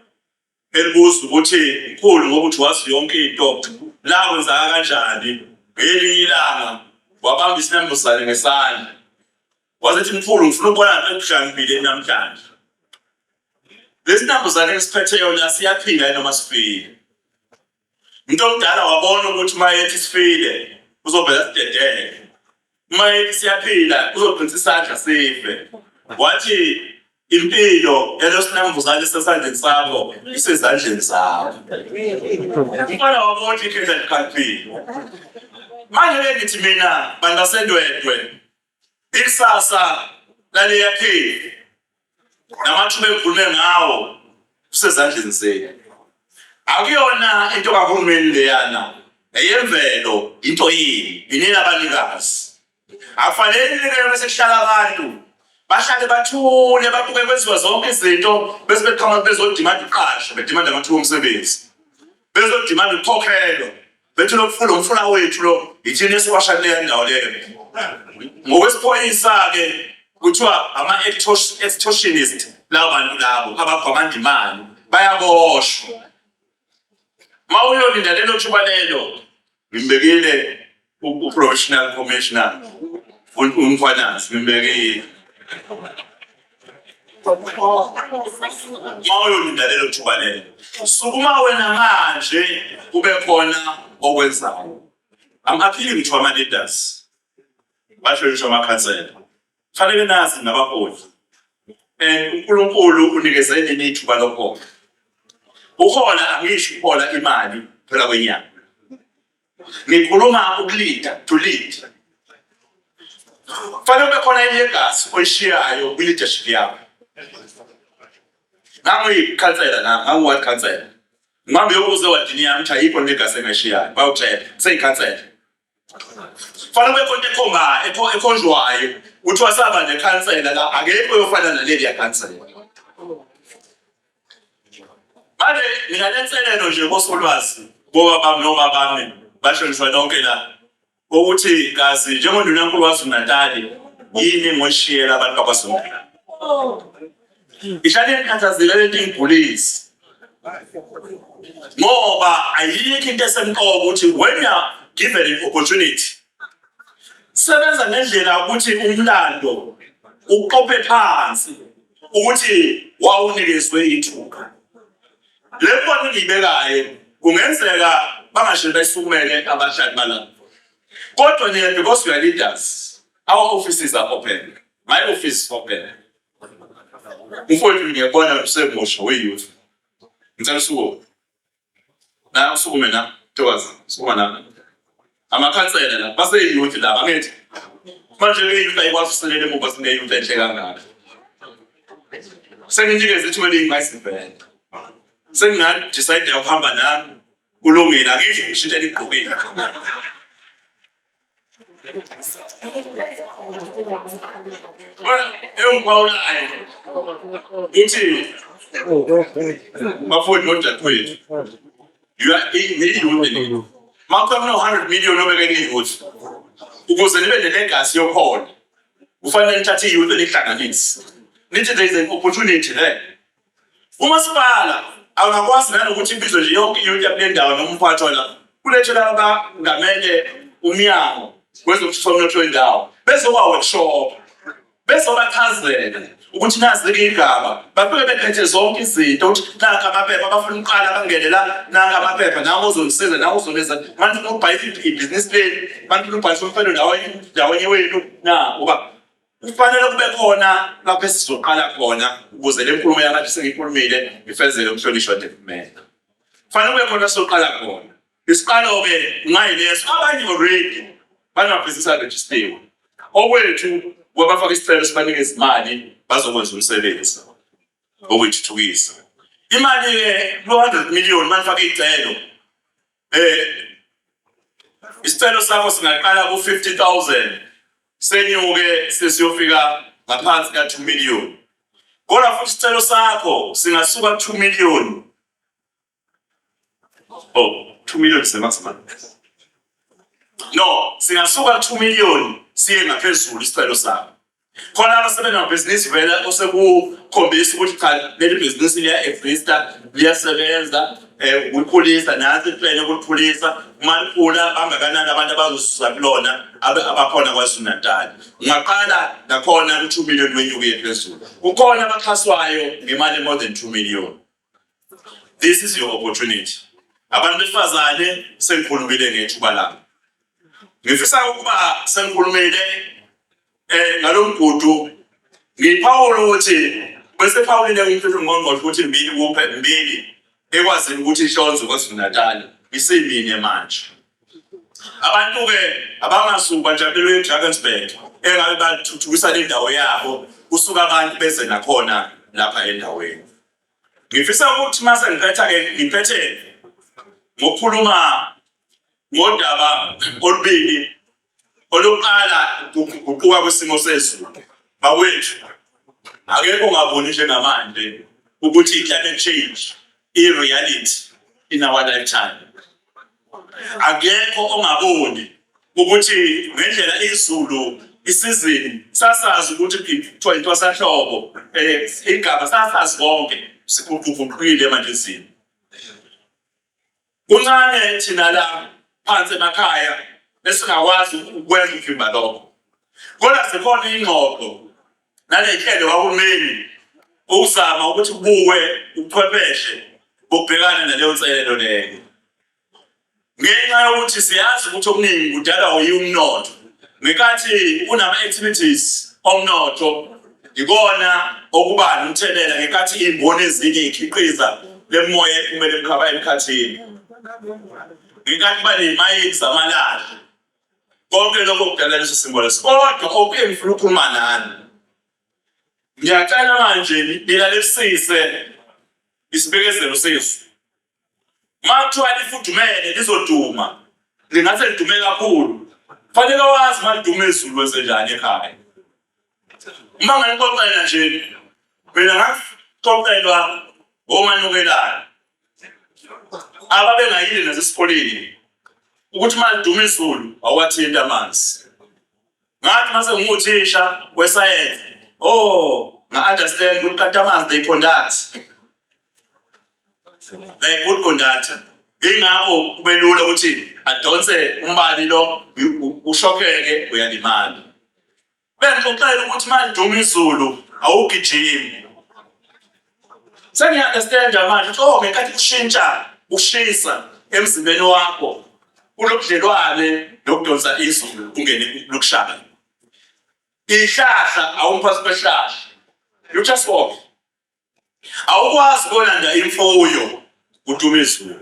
elibuza ukuthi mkhulu ngoba uthi wazi yonke into la kwenzaka kanjani ngelinye ilanga wabamba isinambuzane ngesandla wasethi mkhulu ngifuna ukubona ekuhlangibile namhlanje lesi nambuzane esiphetheyo la siyaphila noma sifile. Umuntu omdala wabona ukuthi uma yethi sifile uzovela sidedele. Uma yethi siyaphila uzogcina isandla sife. Wathi impilo elosinambuzane sesandleni sakho isezandleni zakho. Umfana wabona ikhehla liqaphile. Manje ngithi mina bangasendwedwe ikusasa laleya khefu namathuba ekhulume ngawo usezandleni zethu. Akuyona into kahulumeni leyana eyemvelo into yini inina abanikazi. Akufanele bese kuhlala abantu bahlale bathule babuke kwenziwa zonke izinto bese beqhamuka bezodimanda uqasho bedimanda amathuba omsebenzi bezodimanda ukukhokhelo bethi lokufuna umfuna wethu lo ithini esiwasha leyo ndawo leyo. Ngokwesiphoyisa-ke kuthiwa ama-extortionist labo bantu labo abagwamanda imali bayaboshwa. Ma uyolinda lelo thuba lelo ngimbekile u-professional commissioner umfanazi ngimbekile. Ma uyolinda lelo thuba lelo sukuma wena manje kube khona okwenzayo. I'm appealing to our leaders. Basho ngisho amakhansela. Fanele nazi nabaholi. uNkulunkulu unikezele nethuba lokho. Uhola angisho uhola imali phela kwenyanga. Ngikhuluma ukulida, to lead. Fanele kube khona ilegacy oyishiyayo kwi-leadership yakho. Ngangiyikhansela ngangu-ward councillor. Ngihambe yobuze wadini yami ukuthi ayikho ilegacy engayishiyayo. Bayawutshela, seyikhansela. Fanele kube khona ekhomba, ekhonjwayo. Uthi wasaba nekhansela la akekho oyofana naleli yakhansela. Manje ngingalenselelo nje kosolwazi ngoba bami noma bami bashonishwa nonke la ukuthi kazi njengondunankulu waZulu-Natal yini ngoshiyela abantu bakwaZulu-Natal. Ishale ikhathazile lento ingulisi. Ngoba ayikho into esemqoka ukuthi when you are given an opportunity sebenza ngendlela ukuthi umlando uqophe phansi ukuthi wawunikezwe ithuba. Lepho ngibekayo kungenzeka bangashela isukumele abahlali balapha. Kodwa nina because we are leaders, our offices are open. My office is open. Mfowethu ngiyabona usemusha we-youth. Ngicela usuku. Na usuku mina Thokoza, sukuma nami. Amakhansela la base-youth la angithi. Manje le-youth ayikwazi ukuselela emuva sine-youth enhle kangaka. Senginikeza ithuba eliyingayisivele. Sengingadecide ukuhamba nami kulungile akidli ngishintshela igqokile. Engibawulayo ithi bafowethu nodadewethu you are i-youth. Makho kuno-100 million obekele i-youth ukuze nibe ne-legacy yokuhola kufanele nithathe i-youth enihlanganise nithi there is an opportunity there. Umasipala awungakwazi nanokuthi impilo nje yonke i-youth yakule ndawo noma umphathi la kulethela abangamele umnyango wezokuthomela wendawo bezoba workshop bezobachazela ukuthi nazi igaba bafike bephethe zonke izinto ukuthi naka amaphepha abafuna uqala bangene la naka amaphepha nawo uzongisiza nawo uzoneza manje ubhayisa i-business plan manje ubhayisa umfelo ndawo wenu na uba kufanele kube khona lapho esizoqala khona ukuze le nkulumo yakade sengikhulumile ngifezele umhlonishwa development. Kufanele kube khona soqala khona. Isiqalo-ke ngayileso abanye already banamabhizinisi arejistiwe. Okwethu wabafaka isicelo sibanikeza imali bazokwenza umsebenzi okuyithuthukisa. Imali-ke 200 million manifake icelo. Isicelo sakho singaqala ku-50,000 senyuke sesiyofika ngaphansi ka2 million. Kodwa futhi isicelo sakho singasuka ku2 million. 2 million semaximum. No, singasuka ku2 million siye ngaphezulu isicelo sakho. Khona abasebenza ngamabhizinisi vele osekukhombisa ukuthi cha leli bhizinisi liya-exista liyasebenza ukukhulisa nansi plan yokukhulisa malikhula bangakanani abantu abazosusa kulona abakhona KwaZulu-Natal. Ungaqala nakhona ku2 million wenyuke phezulu. Kukhona abaxhaswayo ngemali more than 2 million. This is your opportunity. Abantu besifazane sengikhulumile ngethuba lami. Ngifisa ukuba sengikhulumile ngalomgudu ngiphawula ukuthi bese phawulile imfihlo ngqongqoshe ukuthi mbili ekwazi ukuthi ihlonze KwaZulu-Natal isimini manje. Abantu-ke abangasuka njalo eDrakensberg engabe bathuthukisa le ndawo yabo kusuka abantu beze nakhona lapha endaweni. Ngifisa ukuthi mase ngiphethe ngokukhuluma ngodaba olubili. Olokuqala ukuguquka kwesimo sezulu. Bawethu akekho ongaboni njengamanje ukuthi i-climate change i-reality in our lifetime. Akekho ongaboni ukuthi ngendlela izulu isizini sasazi ukuthi intwasahlobo igaba sasazi konke sikuguqukile manje izini. Kuncane thina la phansi emakhaya esingakwazi ukwenza uvimba lokho. Kodwa sikhona ingxoxo nalehlelo kahulumeni ukuzama ukuthi kubuwe ubuchwepheshe bokubhekana naleyo nselelo leyo. Ngenxa yokuthi siyazi ukuthi okuningi kudalwa umnotho. Ngekathi kunama-activities omnotho ikona okuba nomthelela ngekathi imboni ezinye ikhiqiza le moya ephumela emkhathini. Ngikathi bale mayini zamalala. Konke lokho kudala leso simo leso. Kodwa okuyengifuna ukukhuluma nani. Ngiyacela manje nilalelisise isibekezelo sethu. Makuthiwa lifudumele lizoduma. Lingase lidume kakhulu. Fanele wazi malidume izulu wenzenjani ekhaya. Uma ngixoxela nje mina ngaxoxelwa omanukelayo. Ababengayile nasesikoleni ukuthi malidume izulu awathinta amanzi. Ngathi mase ngumuthisha wesayensi. Nga-understand ukuthi amanzi they conduct. They good conductor. Ingakho kube lula ukuthi adonse umbani lo ushokeke uyalimala. Bengixoxela ukuthi malidume izulu awugijimi. Sengiya-understand manje ukuthi ngekathi kushintsha ushisa emzimbeni wakho. Kulobudlelwane lokudonsa izulu ungene lokushaya. Ihlahla awumphathi kwehlahla. You just walk. Awukwazi ukulanda imfuyo udume izulu.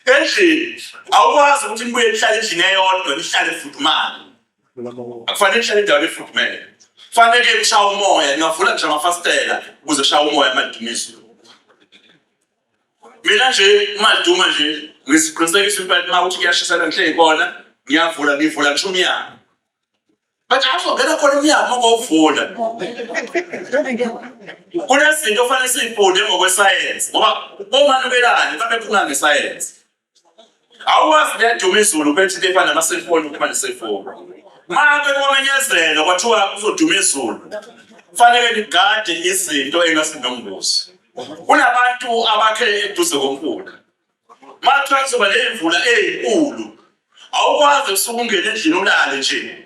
Endlini awukwazi ukuthi nibuye lihlale endlini eyodwa lihlale efudumala. Akufanele lihlale endaweni efudumele. Fanele kushaye umoya, ngavula nje amafasitela ukuze kushaye umoya malidume izulu. Mina nje maliduma nje ngisiqinisekisa ukuthi mawuthi kuyashisana ngihle ikona ngiyavula ngisho umnyaka. But awuzongena khona umnyaka mawuvula. Kunezinto ofanele sizifunde ngokwesayensi ngoba omanukelayo babephuma ngesayensi. Awukwazi ukuduma izulu phethe into efana nama-cellphone ukuba ne-cellphone. Mabe komenyezela kwathiwa uzoduma izulu. Kufanele ligade izinto engasinobungozi. Kunabantu abakhe eduze komfula. Mathiwa kuzoba nemvula eyinkulu. Awukwazi usungena endlini ulale nje.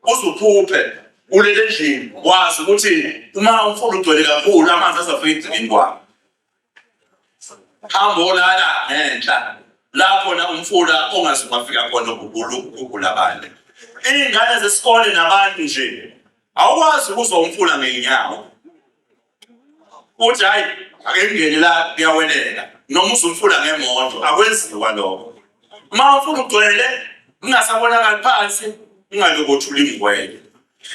Uzuphuphe ulele endlini wazi ukuthi uma umfula ugcwele kakhulu amanzi azafika endlini kwakho. Hamba olala ngenhla lapho na umfula ongazungafika khona ukugulabane. Ingane zesikole nabantu nje awukwazi ukuzwa umfula ngeenyawo. Uthi hayi ake ngene la kuyawelela noma uzumfula ngemoto akwenziwa lokho. Uma ufuna ugcwele ungasabonakali phansi ungalokuthula ingwele.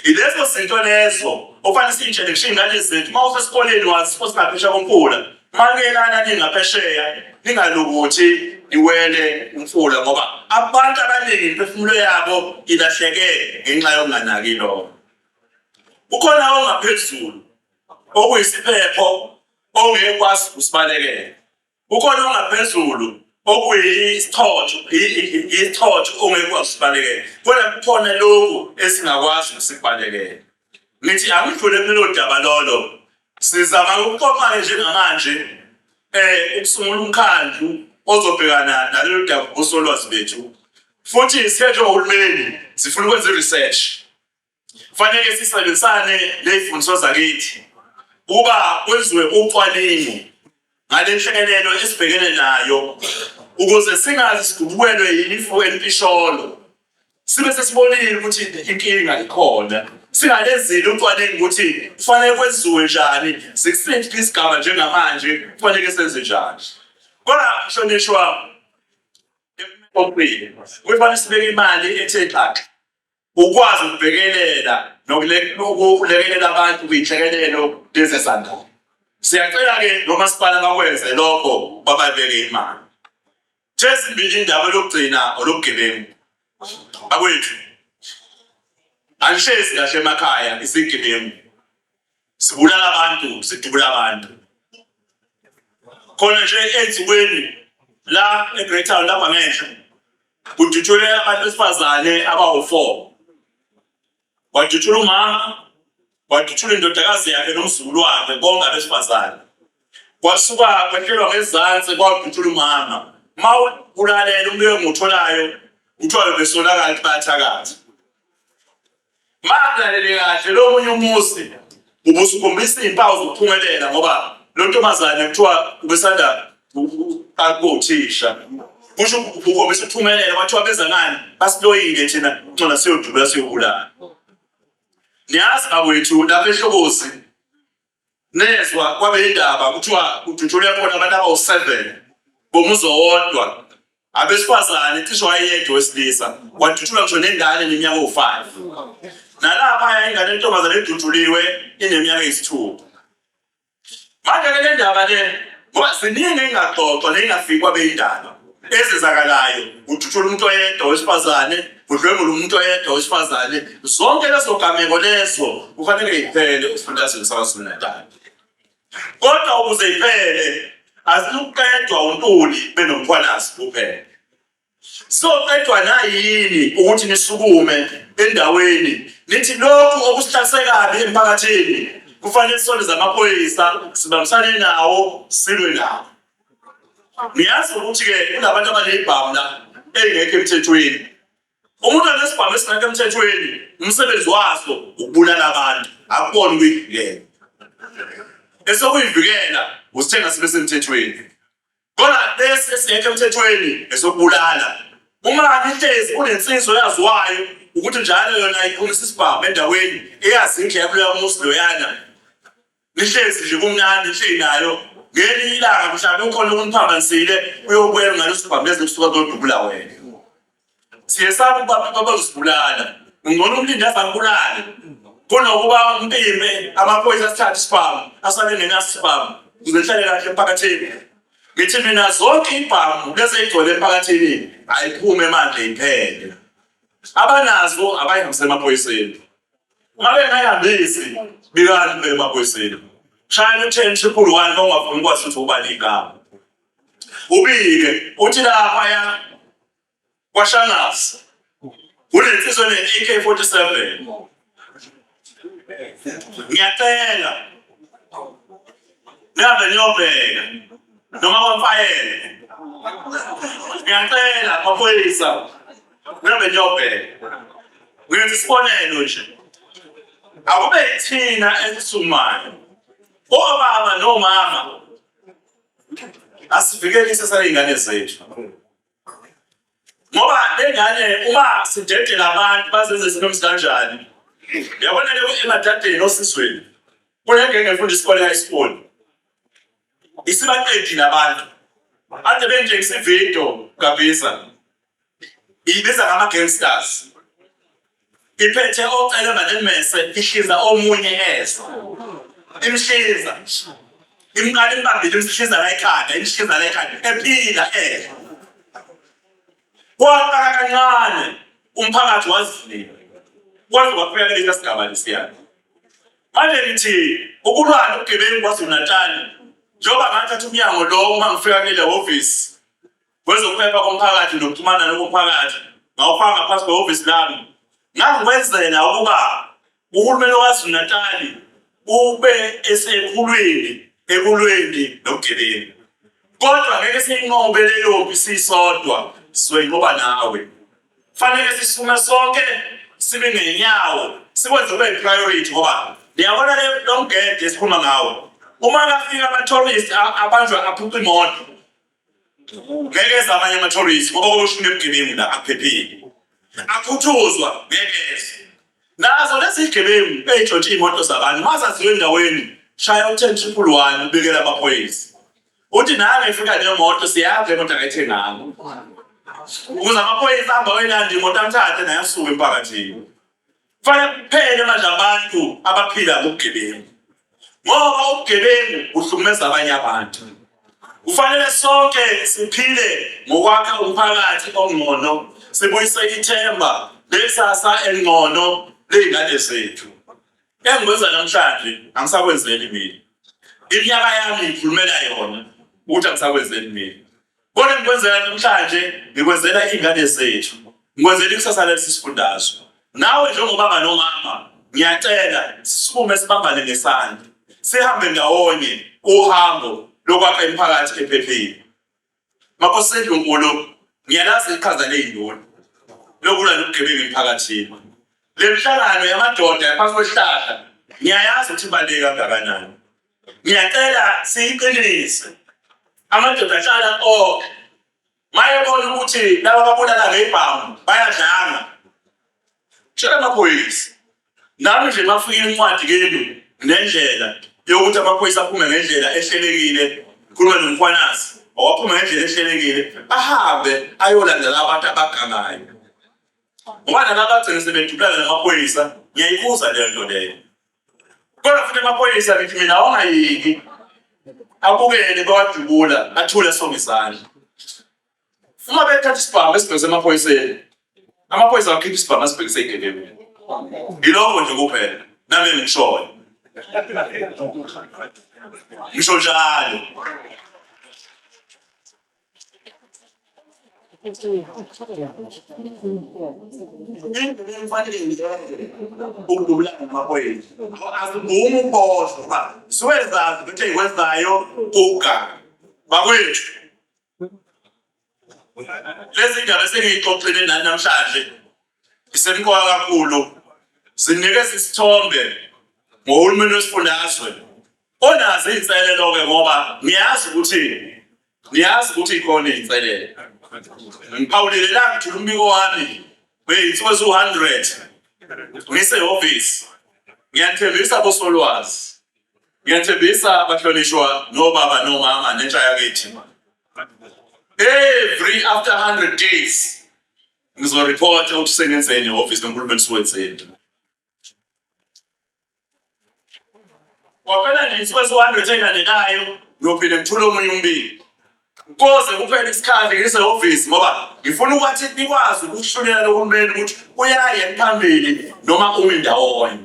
Ilezo zinto lezo ofanele siyitshele ingane zethu uma usesikoleni wazi futhi ngaphesha komfula. Makelana ningaphesheya ningalokuthi iwele umfula ngoba abantu abaningi imphefumulo yabo ilahleke ngenxa yokunganaki lokho. Ukhona ongaphezulu okuyisiphepho ongeke kwazi usibalekela. Ukhona ongaphezulu okuyisithotho ongeke kwazi usibalekela. Kukhona lokhu esingakwazi usibalekela. Ngithi angidlule kulelo daba lolo. Sizama ukuxoxa njengamanje ukusungula umkhandlu ozobhekana nalelo daba osolwazi bethu. Futhi sihethe uhulumeni sifuna ukwenza research. Kufanele sisebenzisane nezimfundiso zakithi. Kuba kwenziwe ucwaningo ngale nhlekelelo esibhekene nayo ukuze singazi sigubukwe yini empisholo. Sibe sesibonile ukuthi inkinga ikhona. Singalezile ucwaningo ukuthi kufanele kwenziwe njani. Sikusithi isigaba njengamanje kufanele senze njani. Kodwa Kuhlonishwa kufanele sibeke imali ethe xaxa. Ukwazi ukubhekelela nokulekelela abantu kwinhlekelelo lezesandla. Siyacela ke nomasipala bakwenze lokho bababeke imali. Jezimbili indaba lokugcina olobugebengu. Akwethu. Anishezi kahle emakhaya isigebengu. Sibulala abantu, sidubula abantu. Khona nje enziweni la eGreat Town lapha ngenhla. Kudutshule abantu besifazane abawu4. Wadutshula umama, wadutshula indodakazi yakhe nomzukulu wakhe bonke abesifazane. Kwasuka kwehlelwa ngezansi kwadutshula umama. Mawulalela umbeke ngotholayo, uthiwa besolakala bayathakatha. Makulalele kahle lo munye umusi ubusukhombisa impawu zokuphumelela ngoba lo ntombazane kuthiwa ubesanda akuthisha. Kusho ukukhombisa ukuphumelela bathiwa beza nani basiloyile thina ngicela siyodubula siyobulala. Niyazi abethu lapha eHlokozi nezwa kwabe indaba kuthiwa kudutshulwe khona abantu abawu7 bomuzi owodwa abesifazane cishe wayedwa wesilisa wadutshulwa ngisho nengane neminyaka ewu5 nalapha ingane entombazane edutshuliwe ineminyaka eyi6. Manje le ndaba le ngoba siningi engaxoxwa nengafikwa beyindaba ezizakalayo udutshula umuntu oyedwa wesifazane udlwengula umuntu oyedwa wesifazane zonke lezo gameko lezo kufanele iphele esifundazweni saKwaZulu-Natal. Kodwa ukuze iphele aziluqedwa untuli benomkhwanazi kuphela. Soqedwa nayini ukuthi nisukume endaweni nithi lokhu okusihlasekayo emphakathini kufanele sisondeze amaphoyisa sibambisane nawo silwe nawo. Niyazi ukuthi-ke kunabantu abanezibhamu la engekho emthethweni. Umuntu onesibhamu esingekho emthethweni umsebenzi waso ukubulala abantu akubona ukuyivikela. Esokuyivikela usithenga sibe semthethweni. Kodwa lesi esingekho emthethweni esokubulala. Uma nihlezi kunensizwa yaziwayo ukuthi njalo yona ikhulisa isibhamu endaweni eyazi indlela yomuzi loyana. Nihlezi nje kumnandi nihleli nayo. Ngelinye ilanga mhlawumbe ukhona ukuniphambanisile uyobuya ngaleso sibhamu lezi kusuka kodubula wena. Siyesaba ukuba bazosibulala. Ngcono umlindi azakubulala. Kunokuba umpimbe amaphoyisa asithathe isibhamu asale nenaso isibhamu uzehlale kahle emphakathini. Ngithi mina zonke ibhamu lezi eyigcwele emphakathini ayiphume manje iphele. Abanazo abayihambise emaphoyiseni. Ngabe ngayihambisi bikani emaphoyiseni. Shayela 10-1 ongafuni ukwazi ukuthi ubani igama. Ubike uthi lapha kwaShangazi kunensizwa ne-AK47. Ngiyacela nihambe niyobheka noma bamfayele. Ngiyacela amaphoyisa nihambe niyobheka. Ngenza isibonelo nje. Akube yithina esisumayo. Obaba nomama asivikelise salengane zethu. Ngoba lengane uma sidede labantu bazenze izinto kanjani. Yabona le emadadeni osizweni. Kunengeke ngifunda isikole high school. Isibaqedi nabantu. Ade benje isivido kabisa. Ibiza ngama gangsters. Iphethe ocela manemmese ihliza omunye esa. Imhliza. Imqala imbambile imhliza la ekhanda, imhliza la ekhanda ephila Kwaqala kancane umphakathi wazile. Kwaze kwafika lesi sigaba lesiyana. Manje ngithi ukulwana ugebengu kwaZulu-Natal njengoba ngathatha umnyango lo uma ngifika kule office wezokuphepha komphakathi nokuxhumana nomphakathi ngawufaka ngaphansi kwe-office lami. Ngangikwenzela ukuba uhulumeni waKwaZulu-Natal ube ekulweni nobugebengu. Kodwa ngeke siyinqobe leyo bisisodwa sizoyinqoba nawe. Fanele sisume sonke sibe ngenyawo sikwenze kube priority ngoba niyabona lo mgede esikhuluma ngawo. Uma kafika ama-tourists abanjwa aphuca imoto ngeke ezamanye ama-tourists ngoba kushune ebugebengu la aphephile. Akhuthuzwa ngeke nazo lezi igebengu ey'ntshontshe iy'moto zabantu mazaziwe endaweni shaya u-10-1 ubikela amaphoyisa. Uthi nawe ifika leyo moto siyazi imoto akayithenganga. Ukuze amaphoyisa ahamba wenandi imoto amthathe naye asuke emphakathini. Kufanele kuphele manje abantu abaphila ngobugebengu. Ngoba ubugebengu buhlukumeza abanye abantu. Kufanele sonke siphile ngokwakha umphakathi ongcono. Sibuyise ithemba lekusasa elingcono ley'ngane zethu. Engikwenza namhlanje angisakwenzeli mina. Iminyaka yami ngikhulumela yona ukuthi angisakwenzeli mina. Kodwa engikwenzela namhlanje ngikwenzela iy'ngane zethu. Ngikwenzela ikusasa lesi sifundazwe. Nawe njengobaba nomama ngiyacela sisukume sibambane ngesandla. Sihambe ndawonye uhambo lokwakha imiphakathi ephephile. Makhosini uNkulunkulu ngiyalazi iqhaza ley'nduna lokulwa nobugebengu emphakathini. Le mihlangano yamadoda yaphansi kwesihlahla ngiyayazi ukuthi ibaluleke kangakanani. Ngiyacela siyiqinise amadoda ahlala onke. Mayebona ukuthi laba ababulala ngebhamu bayadlanga. Tshela amaphoyisa. Nami nje mafika incwadi kini nendlela yokuthi amaphoyisa aphume ngendlela ehlelekile khuluma nomkhwanazi. owaphuma ngendlela ehlelekile ahambe ayolandela abantu abagangayo. Ngoba nalabagcina sebedubulana namaphoyisa, ngiyayibuza leyo nto leyo. Kodwa futhi amaphoyisa lithi mina awangayiki abukele bawadubula athule sonke isandla. Uma bethatha isibhamu esibhekise emaphoyiseni, amaphoyisa akhipha isibhamu asibhekise egegebeni. Yiloko nje kuphela, nami ngishoyo. Ngisho njalo. Ukudubulana namaphoyisa. Asibhumi umbozo ngoba siwezazi ukuthi eyikwenzayo kuga. Bakwethu. Lezi ndaba esengiyixoxile nani namhlanje isemqoka kakhulu. Sinikeza isithombe ngohulumeni wesifundazwe onazo izinselelo-ke ngoba niyazi ukuthi ikhona izinselelo. Ngiphawulile la ngithula umbiko wami wey'nsuku eziwu-100 ngisehhovisi. Ngiyathembisa abosolwazi, ngiyathembisa abahlonishwa nobaba nomama nentsha yakithi. Every after 100 days ngizoreporta ukuthi sengenzeni ehhovisi kaNkulunkulu siwenzeni. Waphela nje insuku eziwu-100 ey'landelayo ngiyophinde ngithule omunye umbiko. Koze kuphela isikhathi ngisehhovisi ngoba ngifuna ukuthi nikwazi ukuhlulelalohulumeni ukuthi uyaye phambili noma ume ndawonye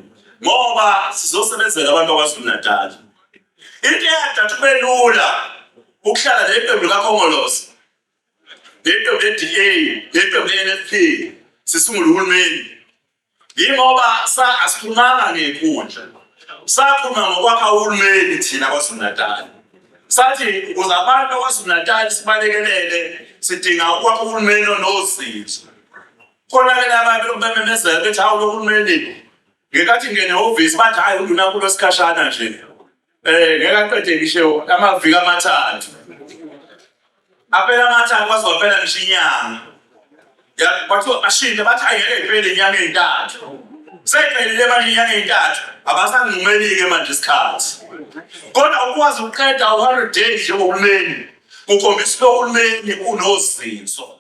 ngoba sizosebenzela abantu bakwaZulu-Natal. Into eyadala kube lula ukuhlala neqembu likakhongolose, neqembu le-DA, neqembu le-NFP sisungule uhulumeni. Yingoba asikhulumanga ngenkundla, sakhuluma ngokwakha uhulumeni thina kwaZulu-Natal. Sathi ukuze abantu bakwaZulu-Natal sibalekelele sidinga ukwakha uhulumeni onozinzo. Khona-ke abantu bememezela bethi hawu lo hulumeni ngekathi ngene ehhovisi bathi hayi unduna kulo sikhashana nje. Ngeke aqede ngisho amaviki amathathu. Aphela amathathu kwaze kwaphela ngisho inyanga. Batho ashinde bathi ayeke iphele inyanga ey'ntathu. Seyiphelile manje inyanga ey'ntathu abasangumeli-ke manje isikhathi. Kodwa ukwazi ukuqeda u-100 days njengohulumeni kukhombisa lo hulumeni unozinzo.